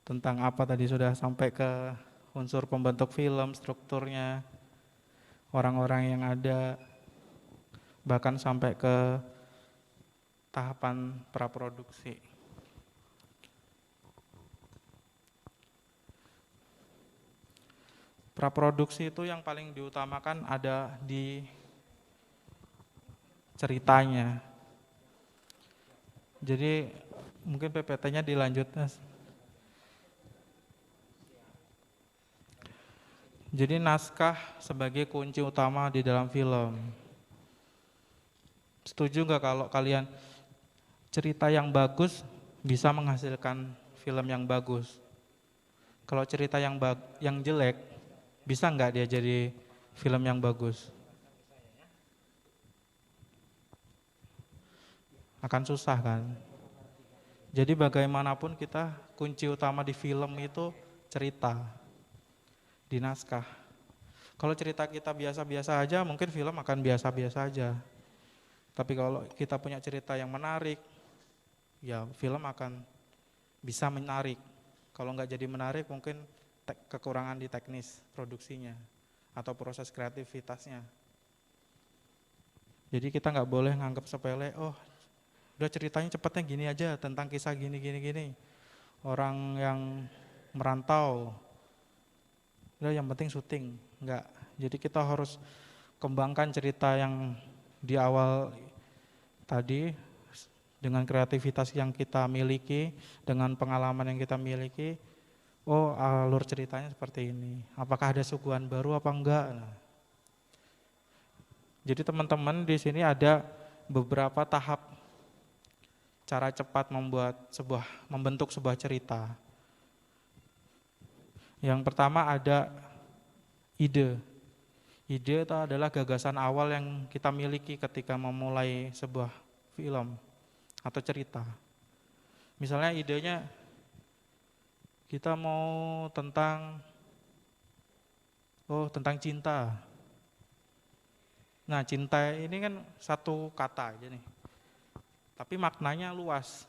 Tentang apa tadi sudah sampai ke unsur pembentuk film, strukturnya, orang-orang yang ada, bahkan sampai ke tahapan praproduksi. Praproduksi itu yang paling diutamakan ada di ceritanya. Jadi mungkin PPT-nya dilanjut, Mas. Jadi naskah sebagai kunci utama di dalam film. Setuju nggak kalau kalian cerita yang bagus bisa menghasilkan film yang bagus? Kalau cerita yang jelek, bisa nggak dia jadi film yang bagus? Akan susah kan? Jadi bagaimanapun kita kunci utama di film itu cerita, di naskah. Kalau cerita kita biasa-biasa aja, mungkin film akan biasa-biasa aja. Tapi kalau kita punya cerita yang menarik, ya film akan bisa menarik. Kalau nggak jadi menarik, mungkin kekurangan di teknis produksinya atau proses kreativitasnya. Jadi kita nggak boleh nganggap sepele, udah ceritanya cepatnya gini aja tentang kisah gini. Orang yang merantau, udah yang penting syuting. Enggak. Jadi kita harus kembangkan cerita yang di awal tadi dengan kreativitas yang kita miliki, dengan pengalaman yang kita miliki. Alur ceritanya seperti ini. Apakah ada suguhan baru apa enggak? Nah. Jadi teman-teman di sini ada beberapa tahap cara cepat membentuk sebuah cerita. Yang pertama ada ide. Ide itu adalah gagasan awal yang kita miliki ketika memulai sebuah film atau cerita. Misalnya idenya kita mau tentang cinta. Nah, cinta ini kan satu kata aja nih. Tapi maknanya luas.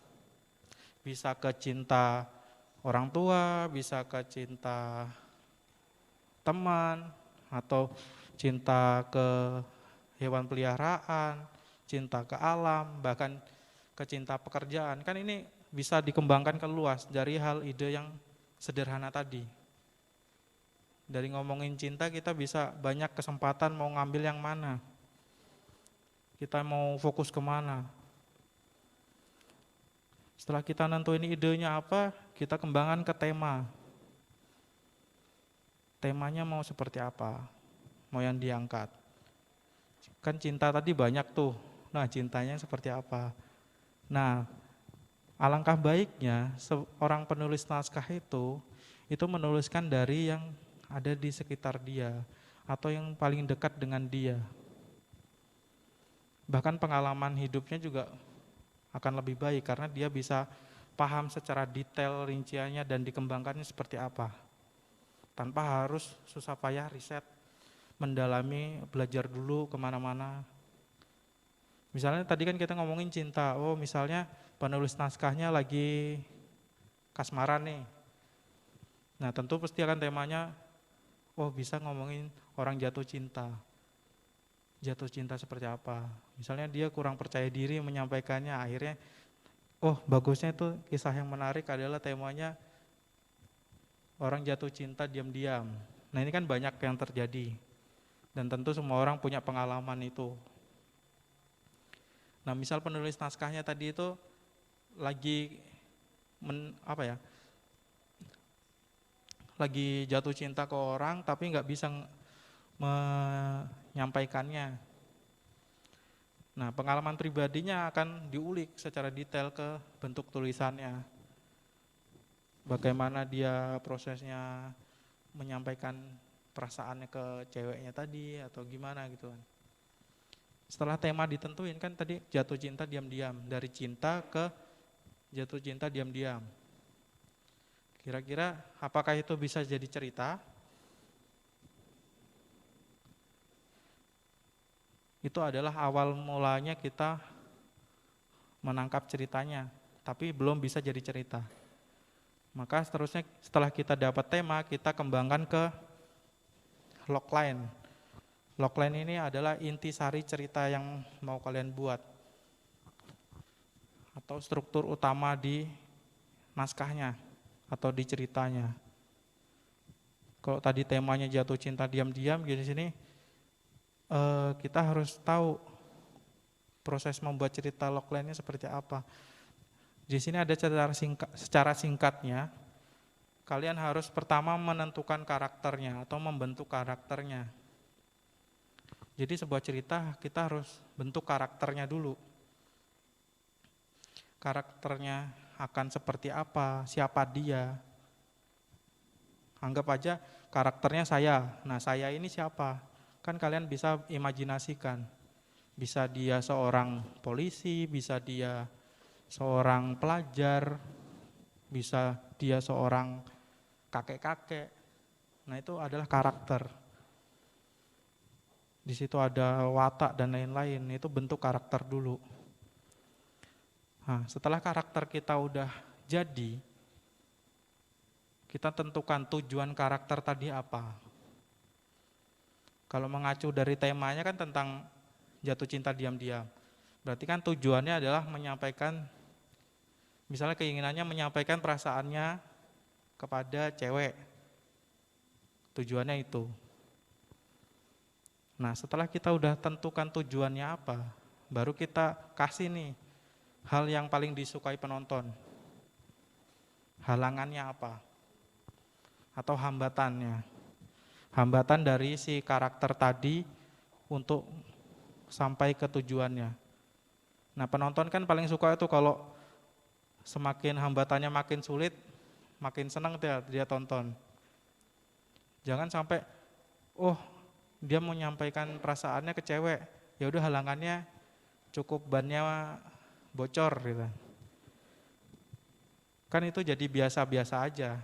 Bisa ke cinta orang tua, bisa ke cinta teman, atau cinta ke hewan peliharaan, cinta ke alam, bahkan ke cinta pekerjaan. Kan ini bisa dikembangkan ke luas dari hal ide yang sederhana tadi. Dari ngomongin cinta kita bisa banyak kesempatan mau ngambil yang mana. Kita mau fokus kemana. Setelah kita nentuin idenya apa, kita kembangkan ke tema. Temanya mau seperti apa, mau yang diangkat. Kan cinta tadi banyak tuh, nah cintanya seperti apa. Nah, alangkah baiknya seorang penulis naskah itu menuliskan dari yang ada di sekitar dia, atau yang paling dekat dengan dia. Bahkan pengalaman hidupnya juga akan lebih baik karena dia bisa paham secara detail rinciannya dan dikembangkannya seperti apa. Tanpa harus susah payah riset, mendalami, belajar dulu kemana-mana. Misalnya tadi kan kita ngomongin cinta, oh misalnya penulis naskahnya lagi kasmaran nih. Nah tentu pasti akan temanya, oh bisa ngomongin orang jatuh cinta. Jatuh cinta seperti apa. Misalnya dia kurang percaya diri menyampaikannya, akhirnya oh bagusnya itu kisah yang menarik adalah temanya orang jatuh cinta diam-diam. Nah ini kan banyak yang terjadi. Dan tentu semua orang punya pengalaman itu. Nah misal penulis naskahnya tadi itu lagi lagi jatuh cinta ke orang tapi nggak bisa menyampaikannya. Nah pengalaman pribadinya akan diulik secara detail ke bentuk tulisannya. Bagaimana dia prosesnya menyampaikan perasaannya ke ceweknya tadi atau gimana gitu kan. Setelah tema ditentuin kan tadi jatuh cinta diam-diam, dari cinta ke jatuh cinta diam-diam. Kira-kira apakah itu bisa jadi cerita? Itu adalah awal mulanya kita menangkap ceritanya, tapi belum bisa jadi cerita. Maka seterusnya setelah kita dapat tema, kita kembangkan ke logline. Logline ini adalah intisari cerita yang mau kalian buat atau struktur utama di naskahnya atau di ceritanya. Kalau tadi temanya jatuh cinta diam-diam, di sini kita harus tahu proses membuat cerita logline-nya seperti apa. Di sini ada secara singkatnya, kalian harus pertama menentukan karakternya atau membentuk karakternya. Jadi sebuah cerita kita harus bentuk karakternya dulu. Karakternya akan seperti apa, siapa dia. Anggap aja karakternya saya. Nah saya ini siapa? Kan kalian bisa imajinasikan. Bisa dia seorang polisi, bisa dia seorang pelajar, bisa dia seorang kakek-kakek. Nah itu adalah karakter. Di situ ada watak dan lain-lain, itu bentuk karakter dulu. Nah, setelah karakter kita udah jadi, kita tentukan tujuan karakter tadi apa. Kalau mengacu dari temanya kan tentang jatuh cinta diam-diam. Berarti kan tujuannya adalah menyampaikan, misalnya keinginannya menyampaikan perasaannya kepada cewek. Tujuannya itu. Nah setelah kita udah tentukan tujuannya apa, baru kita kasih nih hal yang paling disukai penonton. Halangannya apa? Atau hambatannya. Hambatan dari si karakter tadi untuk sampai ke tujuannya. Nah penonton kan paling suka itu kalau semakin hambatannya makin sulit, makin senang dia tonton. Jangan sampai, oh dia mau menyampaikan perasaannya ke cewek, ya udah halangannya cukup bannya bocor gitu. Kan itu jadi biasa-biasa aja.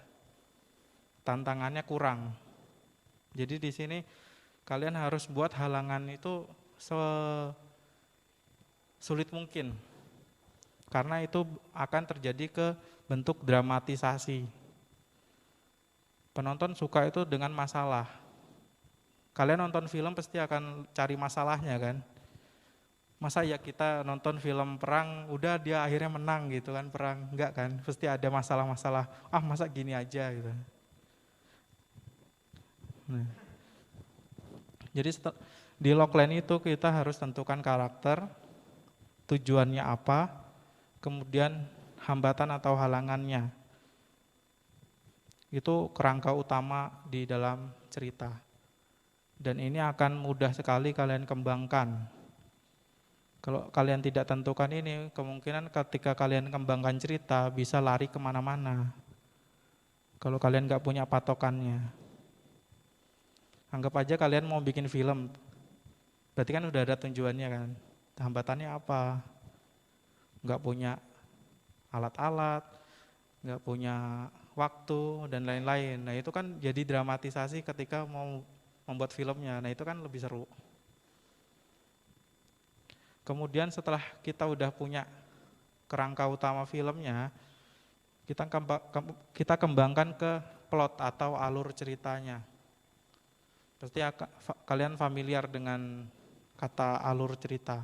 Tantangannya kurang. Jadi di sini kalian harus buat halangan itu sulit mungkin. Karena itu akan terjadi ke bentuk dramatisasi. Penonton suka itu dengan masalah. Kalian nonton film pasti akan cari masalahnya kan. Masa ya kita nonton film perang, udah dia akhirnya menang gitu kan, perang. Enggak kan, pasti ada masalah-masalah. Ah masa gini aja gitu. Nah. Jadi di logline itu kita harus tentukan karakter, tujuannya apa, kemudian hambatan atau halangannya. Itu kerangka utama di dalam cerita. Dan ini akan mudah sekali kalian kembangkan. Kalau kalian tidak tentukan ini, kemungkinan ketika kalian kembangkan cerita bisa lari kemana-mana. Kalau kalian nggak punya patokannya. Anggap aja kalian mau bikin film, berarti kan udah ada tujuannya kan. Hambatannya apa? Nggak punya alat-alat, nggak punya waktu dan lain-lain. Nah itu kan jadi dramatisasi ketika mau membuat filmnya. Nah itu kan lebih seru. Kemudian setelah kita udah punya kerangka utama filmnya, kita kembangkan ke plot atau alur ceritanya. Pasti kalian familiar dengan kata alur cerita.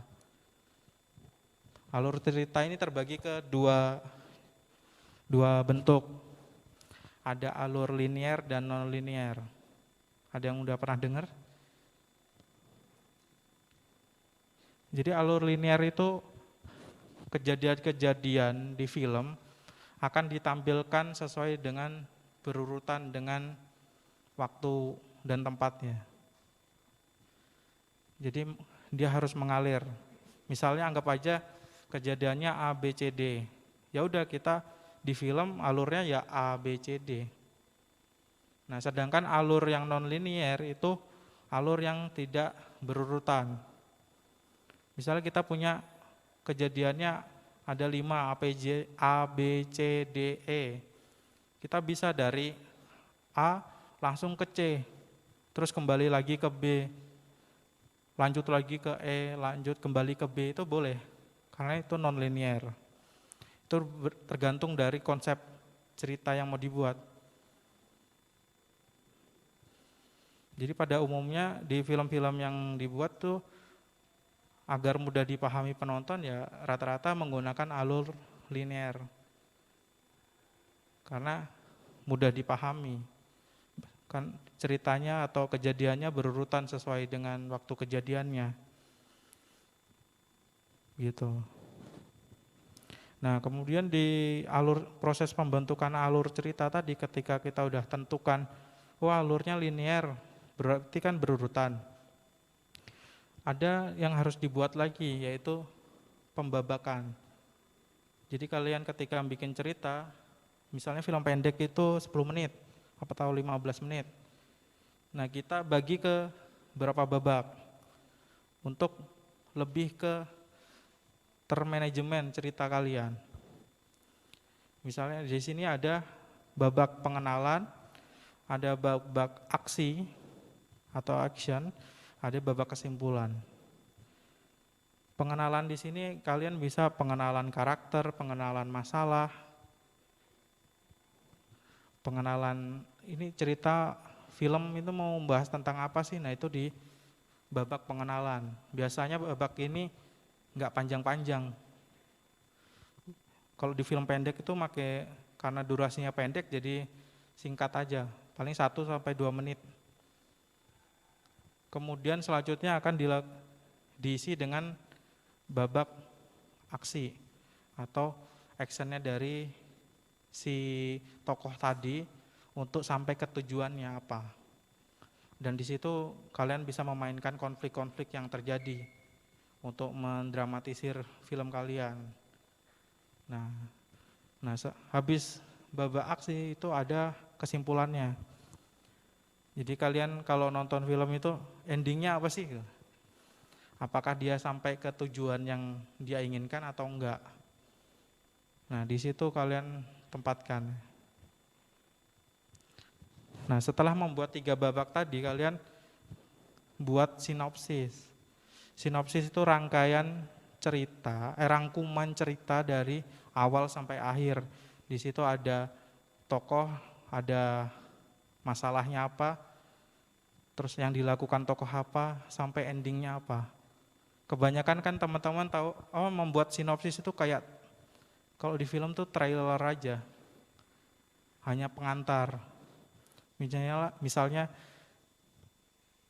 Alur cerita ini terbagi ke dua bentuk. Ada alur linier dan non linier. Ada yang udah pernah dengar? Jadi alur linier itu kejadian-kejadian di film akan ditampilkan sesuai dengan berurutan dengan waktu dan tempatnya. Jadi dia harus mengalir. Misalnya anggap aja kejadiannya A, B, C, D. Ya udah kita di film alurnya ya A, B, C, D. Nah, sedangkan alur yang non linier itu alur yang tidak berurutan. Misalnya kita punya kejadiannya ada 5 A, B, C, D, E. Kita bisa dari A langsung ke C, terus kembali lagi ke B, lanjut lagi ke E, lanjut kembali ke B, itu boleh. Karena itu non linier. Itu tergantung dari konsep cerita yang mau dibuat. Jadi pada umumnya di film-film yang dibuat tuh agar mudah dipahami penonton ya rata-rata menggunakan alur linier. Karena mudah dipahami. Kan ceritanya atau kejadiannya berurutan sesuai dengan waktu kejadiannya. Gitu. Nah, kemudian di proses pembentukan alur cerita tadi ketika kita udah tentukan alurnya linier, berarti kan berurutan. Ada yang harus dibuat lagi, yaitu pembabakan. Jadi kalian ketika bikin cerita, misalnya film pendek itu 10 menit, atau 15 menit. Nah kita bagi ke berapa babak, untuk lebih ke termanajemen cerita kalian. Misalnya di sini ada babak pengenalan, ada babak aksi atau action, ada babak kesimpulan. Pengenalan di sini kalian bisa pengenalan karakter, pengenalan masalah, pengenalan ini cerita film itu mau membahas tentang apa sih? Nah itu di babak pengenalan. Biasanya babak ini nggak panjang-panjang. Kalau di film pendek itu karena durasinya pendek jadi singkat aja, paling 1-2 menit. Kemudian selanjutnya akan diisi dengan babak aksi atau actionnya dari si tokoh tadi untuk sampai ke tujuannya apa. Dan di situ kalian bisa memainkan konflik-konflik yang terjadi untuk mendramatisir film kalian. Nah habis babak aksi itu ada kesimpulannya. Jadi kalian kalau nonton film itu endingnya apa sih? Apakah dia sampai ke tujuan yang dia inginkan atau enggak? Nah di situ kalian tempatkan. Nah setelah membuat 3 babak tadi kalian buat sinopsis. Sinopsis itu rangkaian cerita, rangkuman cerita dari awal sampai akhir. Di situ ada tokoh, ada masalahnya apa, terus yang dilakukan tokoh apa, sampai endingnya apa. Kebanyakan kan teman-teman tahu, membuat sinopsis itu kayak kalau di film tuh trailer aja, hanya pengantar. Misalnya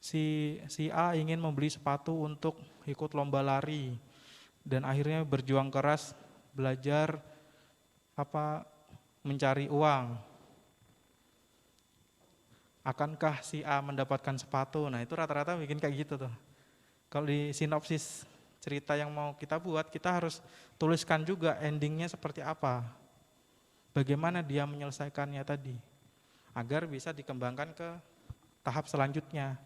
si A ingin membeli sepatu untuk ikut lomba lari dan akhirnya berjuang keras belajar mencari uang. Akankah si A mendapatkan sepatu? Nah itu rata-rata bikin kayak gitu tuh. Kalau di sinopsis cerita yang mau kita buat, kita harus tuliskan juga endingnya seperti apa. Bagaimana dia menyelesaikannya tadi. Agar bisa dikembangkan ke tahap selanjutnya.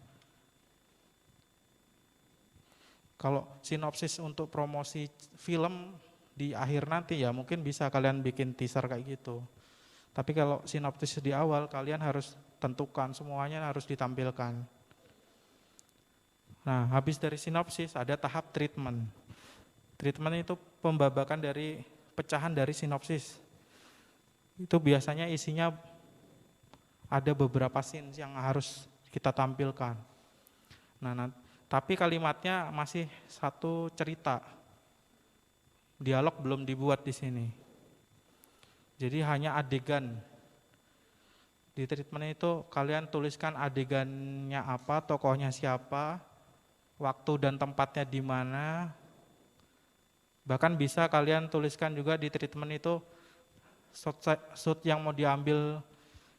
Kalau sinopsis untuk promosi film di akhir nanti ya mungkin bisa kalian bikin teaser kayak gitu. Tapi kalau sinopsis di awal kalian harus tentukan semuanya harus ditampilkan. Nah, habis dari sinopsis ada tahap treatment. Treatment itu pembabakan dari pecahan dari sinopsis. Itu biasanya isinya ada beberapa scene yang harus kita tampilkan. Nah, tapi kalimatnya masih satu cerita. Dialog belum dibuat di sini. Jadi hanya adegan. Di treatment itu kalian tuliskan adegannya apa, tokohnya siapa, waktu dan tempatnya di mana. Bahkan bisa kalian tuliskan juga di treatment itu shoot yang mau diambil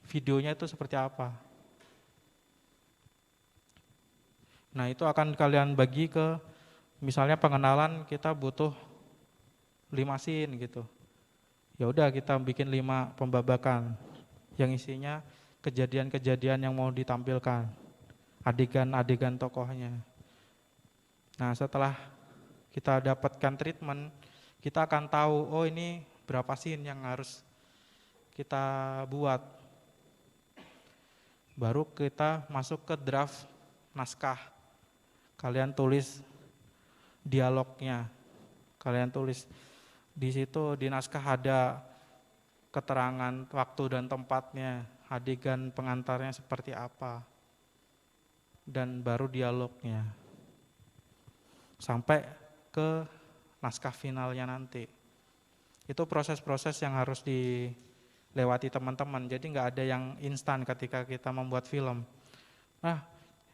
videonya itu seperti apa. Nah, itu akan kalian bagi ke misalnya pengenalan kita butuh 5 scene gitu. Ya udah kita bikin 5 pembabakan yang isinya kejadian-kejadian yang mau ditampilkan, adegan-adegan tokohnya. Nah, setelah kita dapatkan treatment, kita akan tahu oh ini berapa scene yang harus kita buat. Baru kita masuk ke draft naskah. Kalian tulis dialognya. Kalian tulis di situ di naskah ada keterangan waktu dan tempatnya, adegan pengantarnya seperti apa, dan baru dialognya. Sampai ke naskah finalnya nanti. Itu proses-proses yang harus dilewati teman-teman. Jadi nggak ada yang instan ketika kita membuat film. Nah,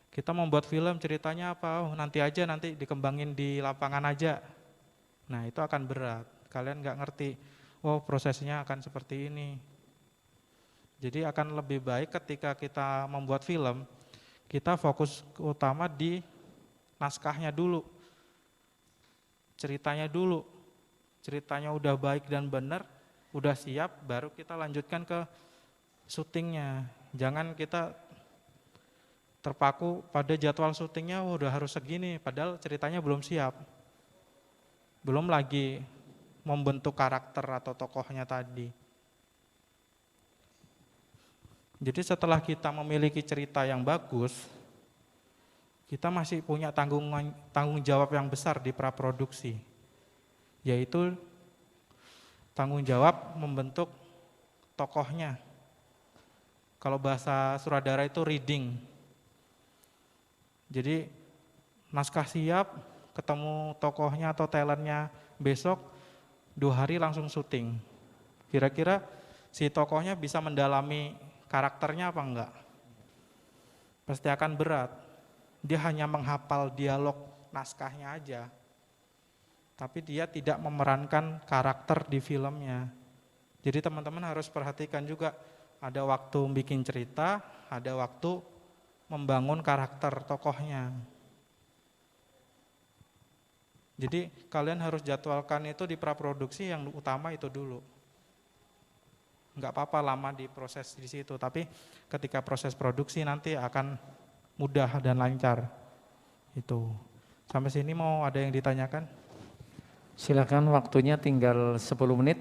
kita membuat film ceritanya apa? Oh, nanti aja, nanti dikembangin di lapangan aja. Nah, itu akan berat. Kalian nggak ngerti, oh prosesnya akan seperti ini. Jadi akan lebih baik ketika kita membuat film, kita fokus utama di naskahnya dulu. Ceritanya dulu. Ceritanya udah baik dan benar, udah siap, baru kita lanjutkan ke syutingnya. Jangan kita terpaku pada jadwal syutingnya udah harus segini, padahal ceritanya belum siap. Belum lagi membentuk karakter atau tokohnya tadi. Jadi setelah kita memiliki cerita yang bagus, kita masih punya tanggung jawab yang besar di praproduksi, yaitu tanggung jawab membentuk tokohnya. Kalau bahasa Suradara itu reading. Jadi naskah siap, ketemu tokohnya atau talentnya besok, 2 hari langsung syuting. Kira-kira si tokohnya bisa mendalami karakternya apa enggak? Pasti akan berat. Dia hanya menghafal dialog naskahnya aja. Tapi dia tidak memerankan karakter di filmnya. Jadi teman-teman harus perhatikan juga, ada waktu bikin cerita, ada waktu membangun karakter tokohnya. Jadi kalian harus jadwalkan itu di praproduksi, yang utama itu dulu. Enggak apa-apa lama di proses di situ, tapi ketika proses produksi nanti akan mudah dan lancar. Itu. Sampai sini mau ada yang ditanyakan? Silakan, waktunya tinggal 10 menit.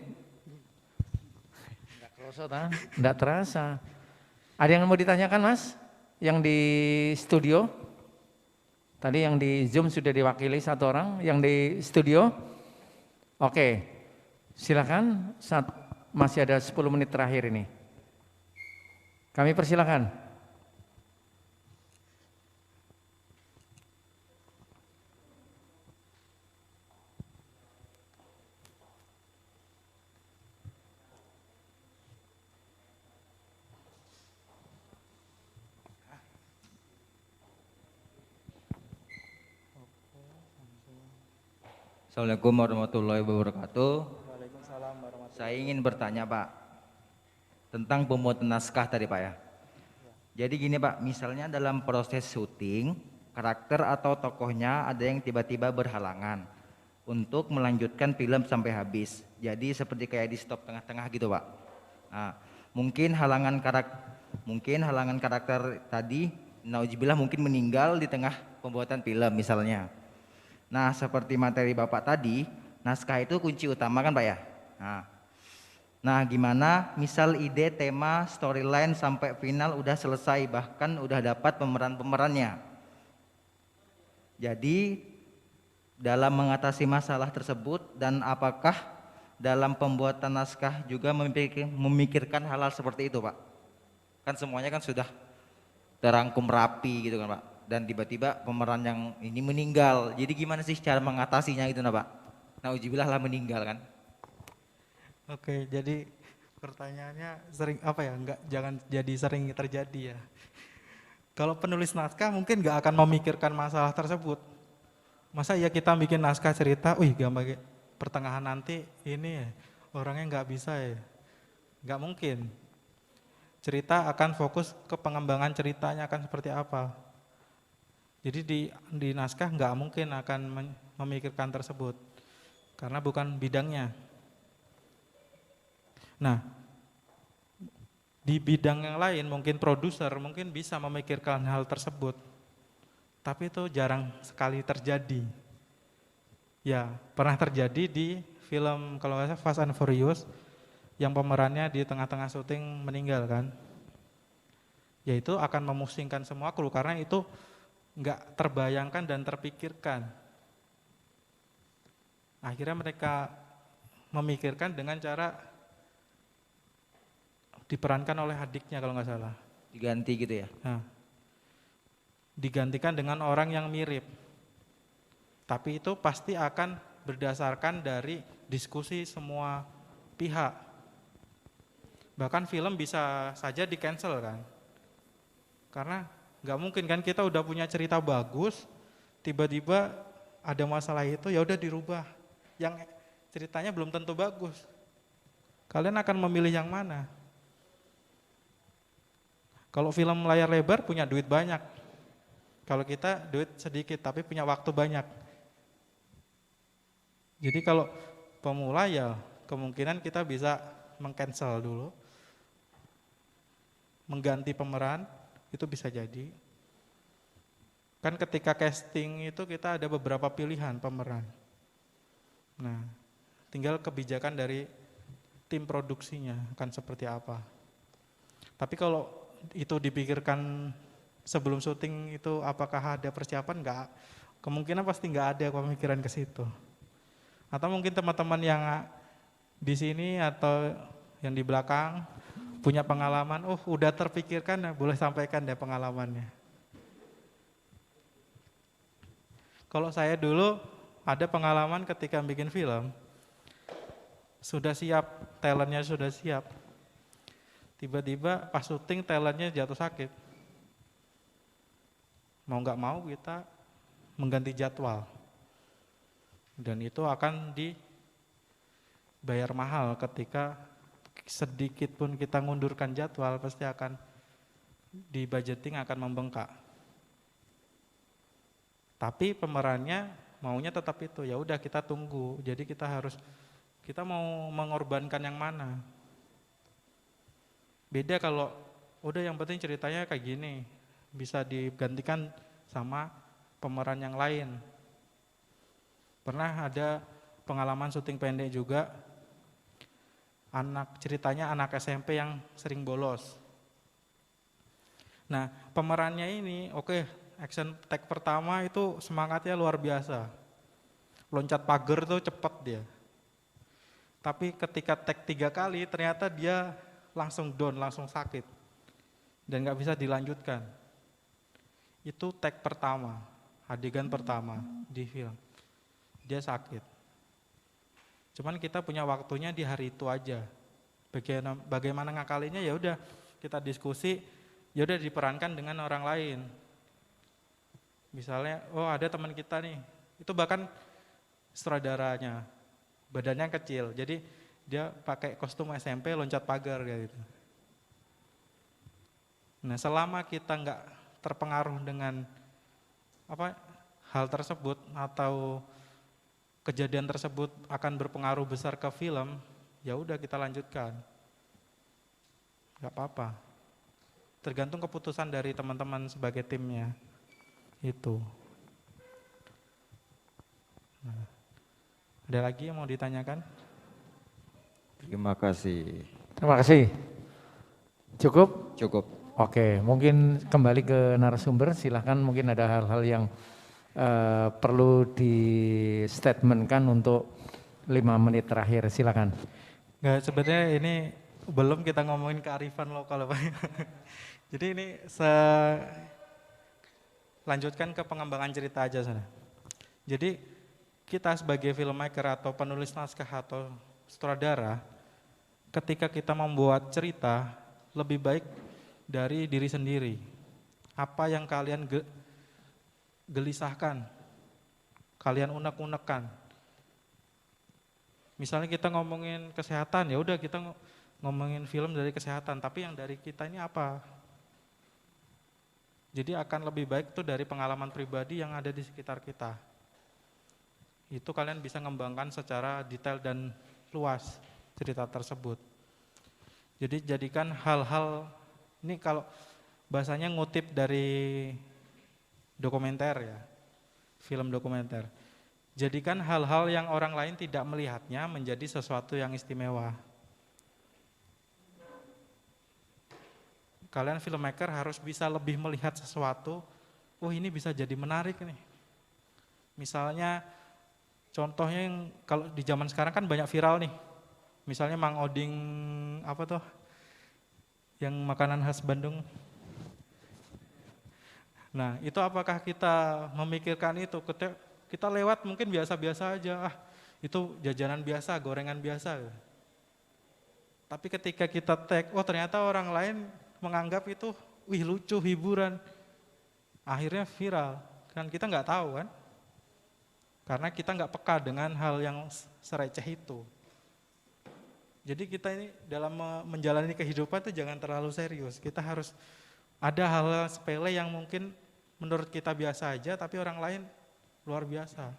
Enggak terasa. Ada yang mau ditanyakan, Mas? Yang di studio? Tadi yang di Zoom sudah diwakili 1 orang, yang di studio? Oke, silakan, masih ada 10 menit terakhir ini. Kami persilakan. Assalamualaikum warahmatullahi wabarakatuh. Saya ingin bertanya Pak, tentang pembuatan naskah tadi Pak ya. Jadi gini Pak, misalnya dalam proses syuting, karakter atau tokohnya ada yang tiba-tiba berhalangan untuk melanjutkan film sampai habis. Jadi seperti kayak di stop tengah-tengah gitu Pak. Nah, mungkin halangan karakter tadi, nauzubillah mungkin meninggal di tengah pembuatan film misalnya. Nah, seperti materi Bapak tadi, naskah itu kunci utama kan Pak ya. Nah, gimana misal ide, tema, storyline sampai final udah selesai, bahkan udah dapat pemeran-pemerannya. Jadi dalam mengatasi masalah tersebut dan apakah dalam pembuatan naskah juga memikirkan hal-hal seperti itu Pak? Kan semuanya kan sudah terangkum rapi gitu kan Pak. Dan tiba-tiba pemeran yang ini meninggal. Jadi gimana sih cara mengatasinya gitu nah Pak? Nauzubillah lah meninggal kan. Oke, jadi pertanyaannya sering apa ya? Jangan jadi sering terjadi ya. Kalau penulis naskah mungkin nggak akan memikirkan masalah tersebut. Masa ya kita bikin naskah cerita, gambar pertengahan nanti ini ya, orangnya nggak bisa ya, nggak mungkin. Cerita akan fokus ke pengembangan ceritanya akan seperti apa. Jadi di naskah nggak mungkin akan memikirkan tersebut karena bukan bidangnya. Nah, di bidang yang lain mungkin produser mungkin bisa memikirkan hal tersebut, tapi itu jarang sekali terjadi. Ya, pernah terjadi di film kalau nggak salah Fast and Furious yang pemerannya di tengah-tengah syuting meninggal kan. Ya itu akan memusingkan semua kru karena itu nggak terbayangkan dan terpikirkan. Akhirnya mereka memikirkan dengan cara diperankan oleh adiknya kalau nggak salah. Diganti gitu ya. Nah, digantikan dengan orang yang mirip. Tapi itu pasti akan berdasarkan dari diskusi semua pihak. Bahkan film bisa saja di cancel kan. Karena nggak mungkin kan kita udah punya cerita bagus, tiba-tiba ada masalah itu ya udah dirubah. Yang ceritanya belum tentu bagus. Kalian akan memilih yang mana? Kalau film layar lebar punya duit banyak. Kalau kita duit sedikit tapi punya waktu banyak. Jadi kalau pemula ya kemungkinan kita bisa meng-cancel dulu. Mengganti pemeran itu bisa jadi. Kan ketika casting itu kita ada beberapa pilihan pemeran. Nah, tinggal kebijakan dari tim produksinya akan seperti apa. Tapi kalau itu dipikirkan sebelum syuting itu apakah ada persiapan? Enggak, kemungkinan pasti enggak ada pemikiran ke situ. Atau mungkin teman-teman yang di sini atau yang di belakang punya pengalaman, udah terpikirkan, boleh sampaikan deh pengalamannya. Kalau saya dulu ada pengalaman ketika bikin film, sudah siap, talentnya sudah siap. Tiba-tiba pas syuting talentnya jatuh sakit. Mau nggak mau kita mengganti jadwal. Dan itu akan dibayar mahal ketika sedikit pun kita ngundurkan jadwal pasti akan di budgeting akan membengkak. Tapi pemerannya maunya tetap itu, ya udah kita tunggu. Jadi kita mau mengorbankan yang mana? Beda kalau udah yang penting ceritanya kayak gini, bisa digantikan sama pemeran yang lain. Pernah ada pengalaman syuting pendek juga, ceritanya anak SMP yang sering bolos. Nah, pemerannya ini action take pertama itu semangatnya luar biasa. Loncat pagar tuh cepet dia. Tapi ketika take 3 kali ternyata dia langsung down, langsung sakit. Dan gak bisa dilanjutkan. Itu take pertama, adegan pertama di film. Dia sakit. Cuman kita punya waktunya di hari itu aja. Bagaimana ngakalinya ya udah kita diskusi, ya udah diperankan dengan orang lain. Misalnya, ada teman kita nih, itu bahkan sutradaranya, badannya kecil, jadi dia pakai kostum SMP loncat pagar kayak gitu. Nah, selama kita nggak terpengaruh dengan hal tersebut atau kejadian tersebut akan berpengaruh besar ke film, ya udah kita lanjutkan, nggak apa-apa. Tergantung keputusan dari teman-teman sebagai timnya. Itu. Nah, Ada lagi yang mau ditanyakan? Terima kasih. Terima kasih. Cukup? Cukup. Oke, mungkin kembali ke narasumber, silahkan mungkin ada hal-hal yang perlu di statementkan untuk 5 menit terakhir, silakan. Nggak, sebenarnya ini belum kita ngomongin kearifan lokal Pak. Jadi ini lanjutkan ke pengembangan cerita aja sana. Jadi kita sebagai filmmaker atau penulis naskah atau sutradara, ketika kita membuat cerita, lebih baik dari diri sendiri. Apa yang kalian gelisahkan, kalian unek-unekan. Misalnya kita ngomongin kesehatan, ya udah kita ngomongin film dari kesehatan, tapi yang dari kita ini apa? Jadi akan lebih baik tuh dari pengalaman pribadi yang ada di sekitar kita. Itu kalian bisa ngembangkan secara detail dan luas cerita tersebut. Jadi jadikan hal-hal, ini kalau bahasanya ngutip dari dokumenter ya, film dokumenter. Jadikan hal-hal yang orang lain tidak melihatnya menjadi sesuatu yang istimewa. Kalian filmmaker harus bisa lebih melihat sesuatu, oh ini bisa jadi menarik nih. Misalnya contohnya yang kalau di zaman sekarang kan banyak viral nih. Misalnya Mang Oding apa tuh? Yang makanan khas Bandung. Nah, itu apakah kita memikirkan itu? Kita lewat mungkin biasa-biasa aja, itu jajanan biasa, gorengan biasa. Tapi ketika kita tag, oh ternyata orang lain menganggap itu, wih lucu, hiburan. Akhirnya viral, kan kita nggak tahu kan? Karena kita nggak peka dengan hal yang sereceh itu. Jadi kita ini dalam menjalani kehidupan itu jangan terlalu serius. Kita harus ada hal sepele yang mungkin menurut kita biasa aja, tapi orang lain luar biasa.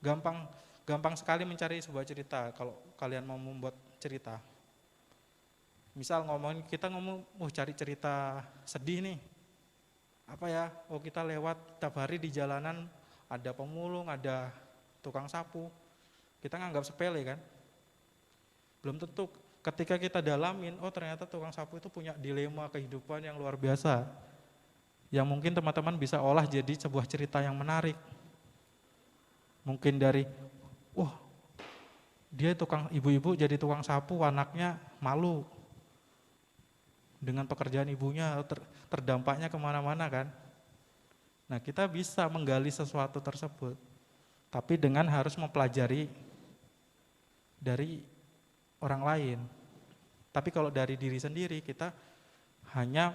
Gampang sekali mencari sebuah cerita kalau kalian mau membuat cerita. Misal kita ngomong, cari cerita sedih nih. Apa ya? Oh kita lewat tiap hari di jalanan ada pemulung, ada tukang sapu. Kita nganggap sepele kan? Belum tentu ketika kita dalamin, oh ternyata tukang sapu itu punya dilema kehidupan yang luar biasa. Yang mungkin teman-teman bisa olah jadi sebuah cerita yang menarik. Mungkin dari, dia ibu-ibu jadi tukang sapu, anaknya malu dengan pekerjaan ibunya, terdampaknya kemana-mana kan. Nah kita bisa menggali sesuatu tersebut, tapi dengan harus mempelajari dari orang lain. Tapi kalau dari diri sendiri kita hanya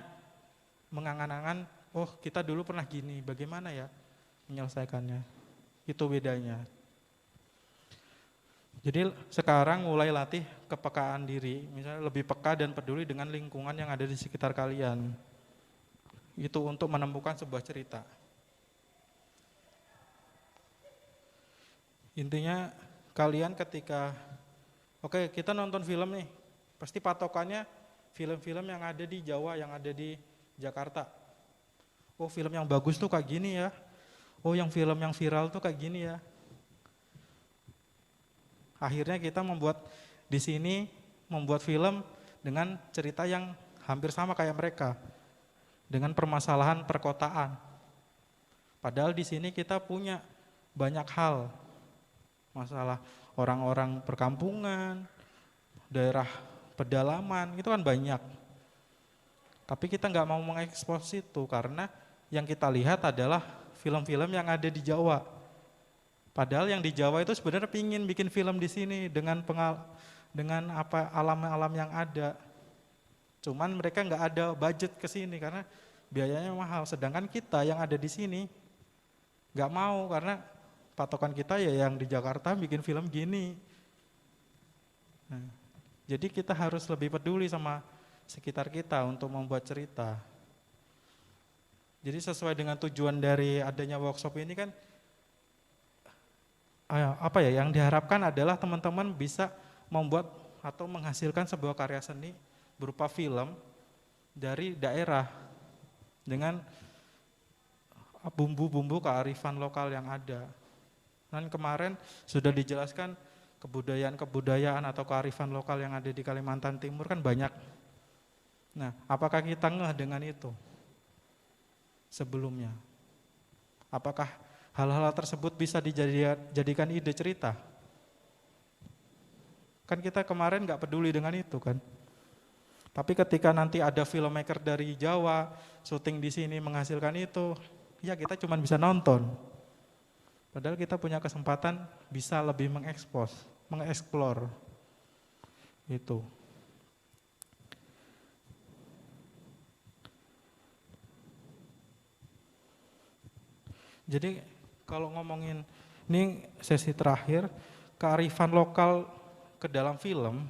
mengangan-angan, oh kita dulu pernah gini, bagaimana ya menyelesaikannya. Itu bedanya. Jadi sekarang mulai latih kepekaan diri, misalnya lebih peka dan peduli dengan lingkungan yang ada di sekitar kalian. Itu untuk menemukan sebuah cerita. Intinya kalian ketika, oke, kita nonton film nih, pasti patokannya film-film yang ada di Jawa, yang ada di Jakarta. Oh film yang bagus tuh kayak gini ya, oh yang film yang viral tuh kayak gini ya. Akhirnya kita membuat di sini membuat film dengan cerita yang hampir sama kayak mereka, dengan permasalahan perkotaan. Padahal di sini kita punya banyak hal, masalah orang-orang perkampungan, daerah pedalaman, itu kan banyak. Tapi kita nggak mau mengekspos itu karena yang kita lihat adalah film-film yang ada di Jawa. Padahal yang di Jawa itu sebenarnya pingin bikin film di sini dengan apa alam-alam yang ada. Cuman mereka nggak ada budget ke sini karena biayanya mahal. Sedangkan kita yang ada di sini nggak mau karena patokan kita ya yang di Jakarta bikin film gini. Nah, jadi kita harus lebih peduli sama sekitar kita untuk membuat cerita. Jadi sesuai dengan tujuan dari adanya workshop ini kan, yang diharapkan adalah teman-teman bisa membuat atau menghasilkan sebuah karya seni berupa film dari daerah dengan bumbu-bumbu kearifan lokal yang ada. Dan kemarin sudah dijelaskan kebudayaan-kebudayaan atau kearifan lokal yang ada di Kalimantan Timur kan banyak. Nah, apakah kita ngeh dengan itu sebelumnya? Apakah hal-hal tersebut bisa dijadikan ide cerita? Kan kita kemarin nggak peduli dengan itu kan. Tapi ketika nanti ada filmmaker dari Jawa syuting di sini menghasilkan itu, ya kita cuma bisa nonton. Padahal kita punya kesempatan bisa lebih mengeksplor itu. Jadi kalau ngomongin ini sesi terakhir, kearifan lokal ke dalam film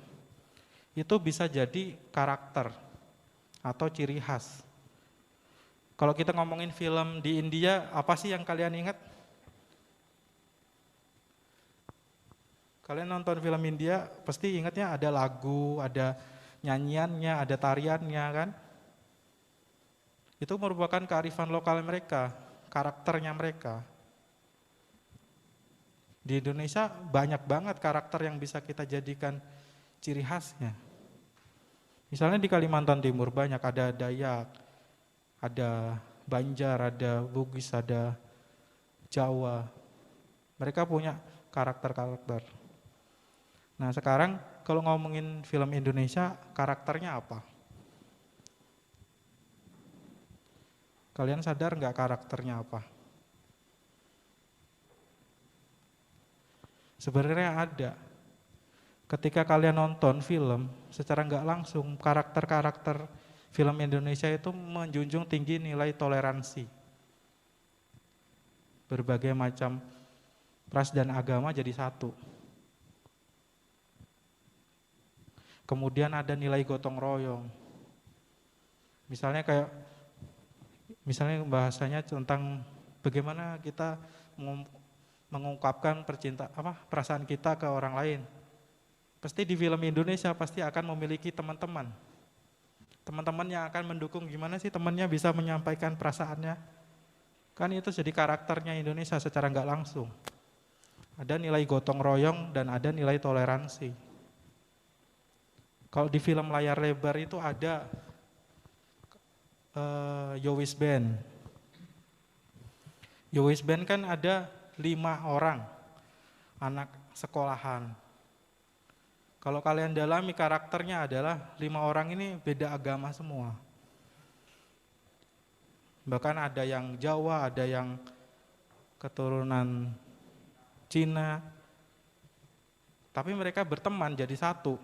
itu bisa jadi karakter atau ciri khas. Kalau kita ngomongin film di India, apa sih yang kalian ingat? Kalian nonton film India, pasti ingatnya ada lagu, ada nyanyiannya, ada tariannya kan? Itu merupakan kearifan lokal mereka, karakternya mereka. Di Indonesia banyak banget karakter yang bisa kita jadikan ciri khasnya. Misalnya di Kalimantan Timur banyak, ada Dayak, ada Banjar, ada Bugis, ada Jawa. Mereka punya karakter-karakter. Nah sekarang kalau ngomongin film Indonesia, karakternya apa? Kalian sadar nggak karakternya apa? Sebenarnya ada. Ketika kalian nonton film, secara nggak langsung karakter-karakter film Indonesia itu menjunjung tinggi nilai toleransi. Berbagai macam ras dan agama jadi satu. Kemudian ada nilai gotong royong. Misalnya bahasanya tentang bagaimana kita mengungkapkan perasaan kita ke orang lain. Pasti di film Indonesia pasti akan memiliki teman-teman. Teman-teman yang akan mendukung gimana sih temannya bisa menyampaikan perasaannya. Kan itu jadi karakternya Indonesia secara nggak langsung. Ada nilai gotong royong dan ada nilai toleransi. Kalau di film layar lebar itu ada Yowis Band. Yowis Band kan ada 5 orang anak sekolahan. Kalau kalian dalami karakternya adalah 5 orang ini beda agama semua. Bahkan ada yang Jawa, ada yang keturunan Cina. Tapi mereka berteman jadi satu.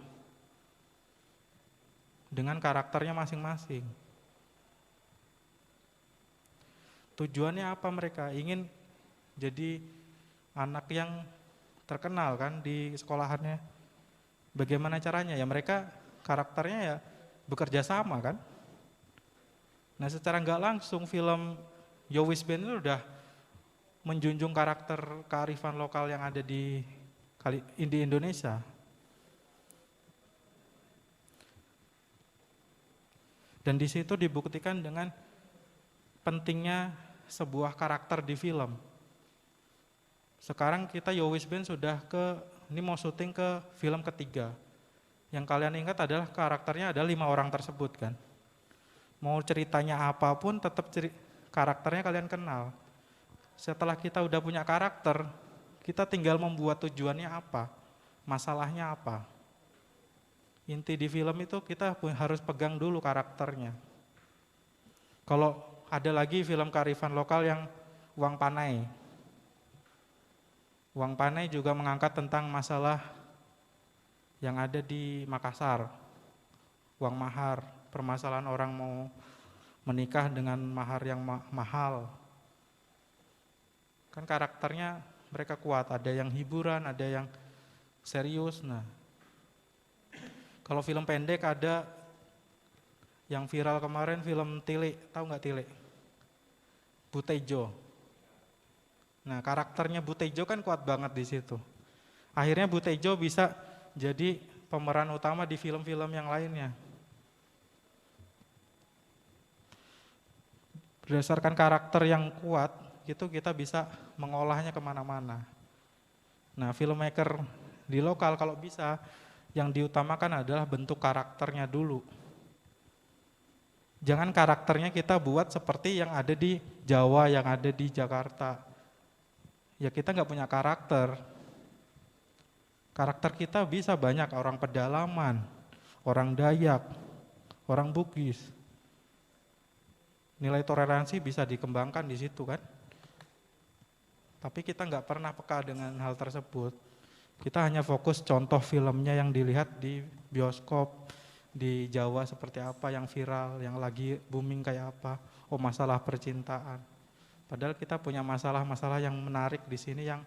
Dengan karakternya masing-masing. Tujuannya apa mereka? Ingin jadi anak yang terkenal kan di sekolahannya. Bagaimana caranya? Ya mereka karakternya ya bekerja sama kan. Nah secara nggak langsung film Yowis Band itu udah menjunjung karakter kearifan lokal yang ada di Indonesia. Dan di situ dibuktikan dengan pentingnya sebuah karakter di film. Sekarang kita Yowis Band sudah ini mau syuting ke film ketiga. Yang kalian ingat adalah karakternya ada 5 orang tersebut kan. Mau ceritanya apapun tetap karakternya kalian kenal. Setelah kita udah punya karakter, kita tinggal membuat tujuannya apa, masalahnya apa. Inti di film itu kita harus pegang dulu karakternya. Kalau ada lagi film kearifan lokal yang Uang Panai. Uang Panai juga mengangkat tentang masalah yang ada di Makassar. Uang mahar, permasalahan orang mau menikah dengan mahar yang mahal. Kan karakternya mereka kuat, ada yang hiburan, ada yang serius. Nah, kalau film pendek ada yang viral kemarin film Tile, tahu nggak Tile? Butejo. Nah, karakternya Butejo kan kuat banget di situ. Akhirnya Butejo bisa jadi pemeran utama di film-film yang lainnya. Berdasarkan karakter yang kuat, itu kita bisa mengolahnya kemana-mana. Nah, filmmaker di lokal kalau bisa yang diutamakan adalah bentuk karakternya dulu. Jangan karakternya kita buat seperti yang ada di Jawa, yang ada di Jakarta. Ya kita nggak punya karakter. Karakter kita bisa banyak, orang pedalaman, orang Dayak, orang Bugis. Nilai toleransi bisa dikembangkan di situ kan. Tapi kita nggak pernah peka dengan hal tersebut. Kita hanya fokus contoh filmnya yang dilihat di bioskop, di Jawa seperti apa, yang viral, yang lagi booming kayak apa. Oh, masalah percintaan. Padahal kita punya masalah-masalah yang menarik di sini yang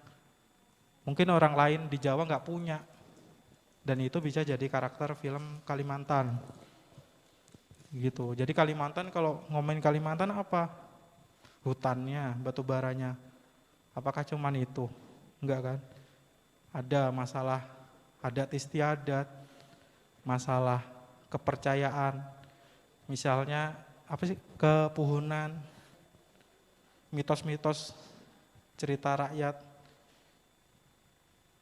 mungkin orang lain di Jawa nggak punya. Dan itu bisa jadi karakter film Kalimantan. Gitu. Jadi Kalimantan, kalau ngomongin Kalimantan apa? Hutannya, batu baranya. Apakah cuman itu? Enggak kan? Ada masalah adat istiadat, masalah kepercayaan, misalnya apa sih, kepuhunan, mitos-mitos cerita rakyat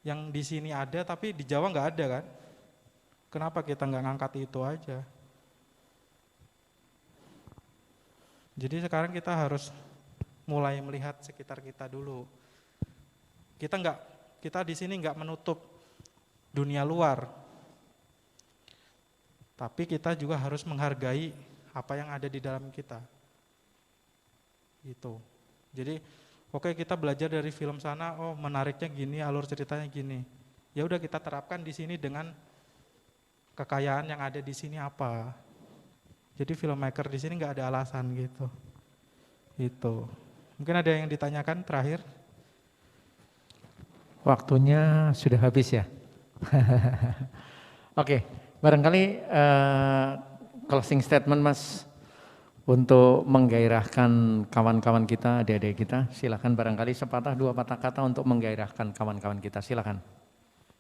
yang di sini ada tapi di Jawa nggak ada kan? Kenapa kita nggak ngangkat itu aja? Jadi sekarang kita harus mulai melihat sekitar kita dulu. Kita di sini nggak menutup dunia luar, tapi kita juga harus menghargai apa yang ada di dalam kita. Gitu. Jadi, oke, kita belajar dari film sana, oh menariknya gini, alur ceritanya gini. Ya udah kita terapkan di sini dengan kekayaan yang ada di sini apa. Jadi filmmaker di sini nggak ada alasan gitu. Itu. Mungkin ada yang ditanyakan terakhir? Waktunya sudah habis ya. Oke, barangkali closing statement Mas untuk menggairahkan kawan-kawan kita, adik-adik kita. Silakan barangkali sepatah dua patah kata untuk menggairahkan kawan-kawan kita. Silakan.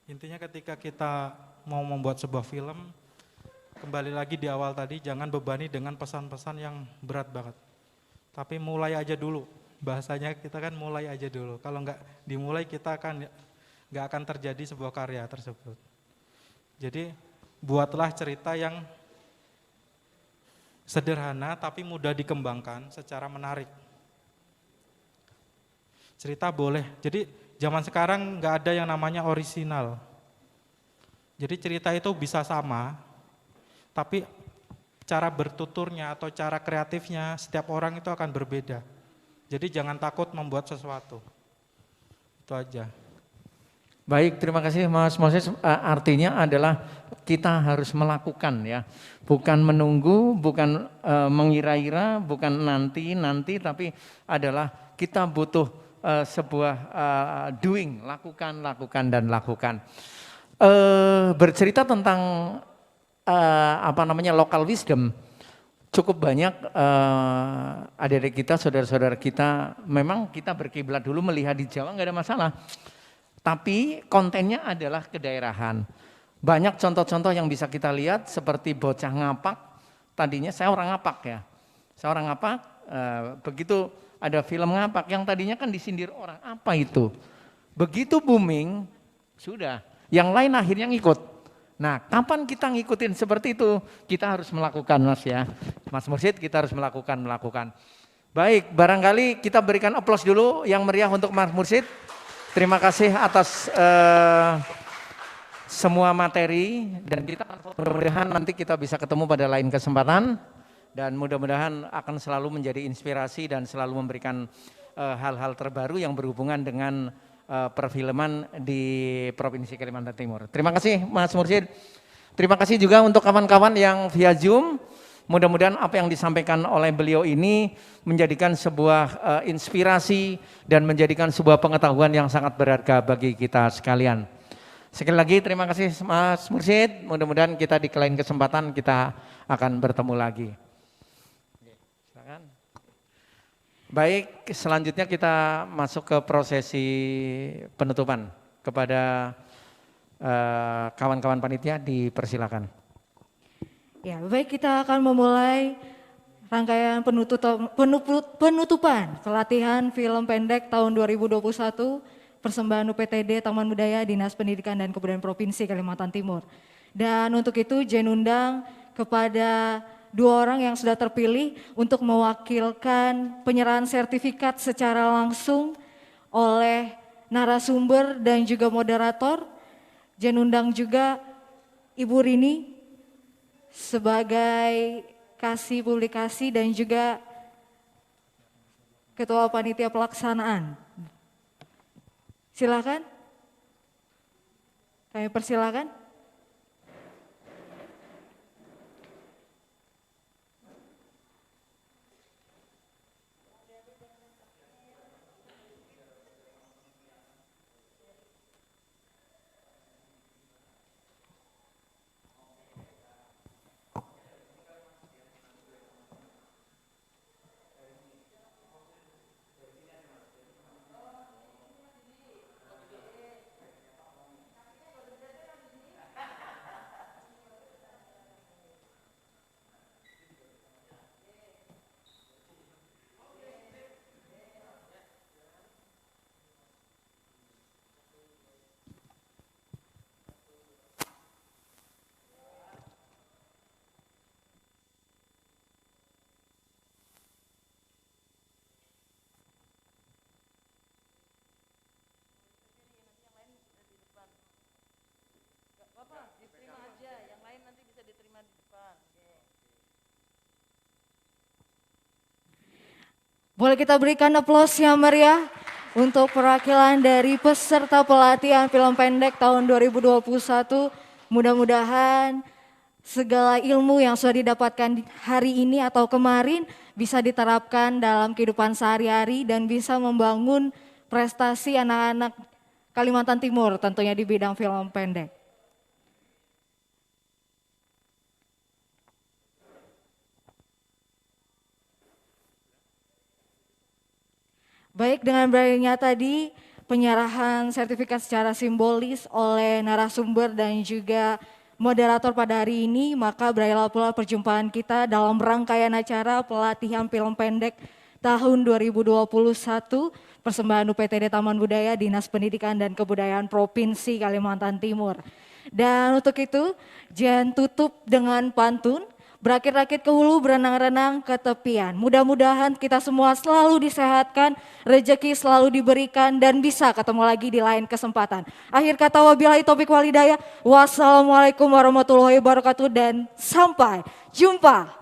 Intinya ketika kita mau membuat sebuah film, kembali lagi di awal tadi, jangan bebani dengan pesan-pesan yang berat banget. Tapi mulai aja dulu. Bahasanya kita kan mulai aja dulu. Kalau nggak dimulai kita nggak akan terjadi sebuah karya tersebut. Jadi buatlah cerita yang sederhana tapi mudah dikembangkan secara menarik. Cerita boleh. Jadi zaman sekarang nggak ada yang namanya orisinal. Jadi cerita itu bisa sama, tapi cara bertuturnya atau cara kreatifnya setiap orang itu akan berbeda. Jadi jangan takut membuat sesuatu. Itu aja. Baik, terima kasih Mas Moses. Artinya adalah kita harus melakukan ya. Bukan menunggu, bukan mengira-ira, bukan nanti, tapi adalah kita butuh sebuah doing, lakukan, dan lakukan. Bercerita tentang local wisdom. Cukup banyak adik-adik kita, saudara-saudara kita, memang kita berkiblat dulu melihat di Jawa nggak ada masalah. Tapi kontennya adalah kedaerahan. Banyak contoh-contoh yang bisa kita lihat seperti bocah ngapak. Tadinya saya orang ngapak ya. Saya orang ngapak, begitu ada film ngapak yang tadinya kan disindir orang, apa itu? Begitu booming, sudah. Yang lain akhirnya ngikut. Nah, kapan kita ngikutin seperti itu? Kita harus melakukan Mas ya. Mas Mursyid, kita harus melakukan. Baik, barangkali kita berikan aplaus dulu yang meriah untuk Mas Mursyid. Terima kasih atas semua materi dan kita mudah-mudahan nanti kita bisa ketemu pada lain kesempatan dan mudah-mudahan akan selalu menjadi inspirasi dan selalu memberikan hal-hal terbaru yang berhubungan dengan perfilman di Provinsi Kalimantan Timur. Terima kasih Mas Mursyid. Terima kasih juga untuk kawan-kawan yang via Zoom. Mudah-mudahan apa yang disampaikan oleh beliau ini menjadikan sebuah inspirasi dan menjadikan sebuah pengetahuan yang sangat berharga bagi kita sekalian. Sekali lagi terima kasih Mas Mursyid. Mudah-mudahan kita di lain kesempatan kita akan bertemu lagi. Silakan. Baik, selanjutnya kita masuk ke prosesi penutupan. Kepada kawan-kawan panitia dipersilakan. Ya, baik, kita akan memulai rangkaian penutupan pelatihan film pendek tahun 2021 persembahan UPTD Taman Budaya Dinas Pendidikan dan Kebudayaan Provinsi Kalimantan Timur. Dan untuk itu Jen undang kepada dua orang yang sudah terpilih untuk mewakilkan penyerahan sertifikat secara langsung oleh narasumber dan juga moderator. Jen undang juga Ibu Rini sebagai kasih publikasi dan juga Ketua Panitia Pelaksanaan. Silakan. Kami persilakan. Boleh kita berikan aplaus yang meriah untuk perwakilan dari peserta pelatihan film pendek tahun 2021. Mudah-mudahan segala ilmu yang sudah didapatkan hari ini atau kemarin bisa diterapkan dalam kehidupan sehari-hari dan bisa membangun prestasi anak-anak Kalimantan Timur tentunya di bidang film pendek. Baik, dengan berakhirnya tadi penyerahan sertifikat secara simbolis oleh narasumber dan juga moderator pada hari ini, maka berakhirlah pula perjumpaan kita dalam rangkaian acara pelatihan film pendek tahun 2021 persembahan UPTD Taman Budaya Dinas Pendidikan dan Kebudayaan Provinsi Kalimantan Timur. Dan untuk itu, Jen tutup dengan pantun. Berakit-rakit ke hulu, berenang-renang ke tepian. Mudah-mudahan kita semua selalu disehatkan, rezeki selalu diberikan, dan bisa ketemu lagi di lain kesempatan. Akhir kata wabillahi taufiq walhidayah. Wassalamualaikum warahmatullahi wabarakatuh dan sampai jumpa.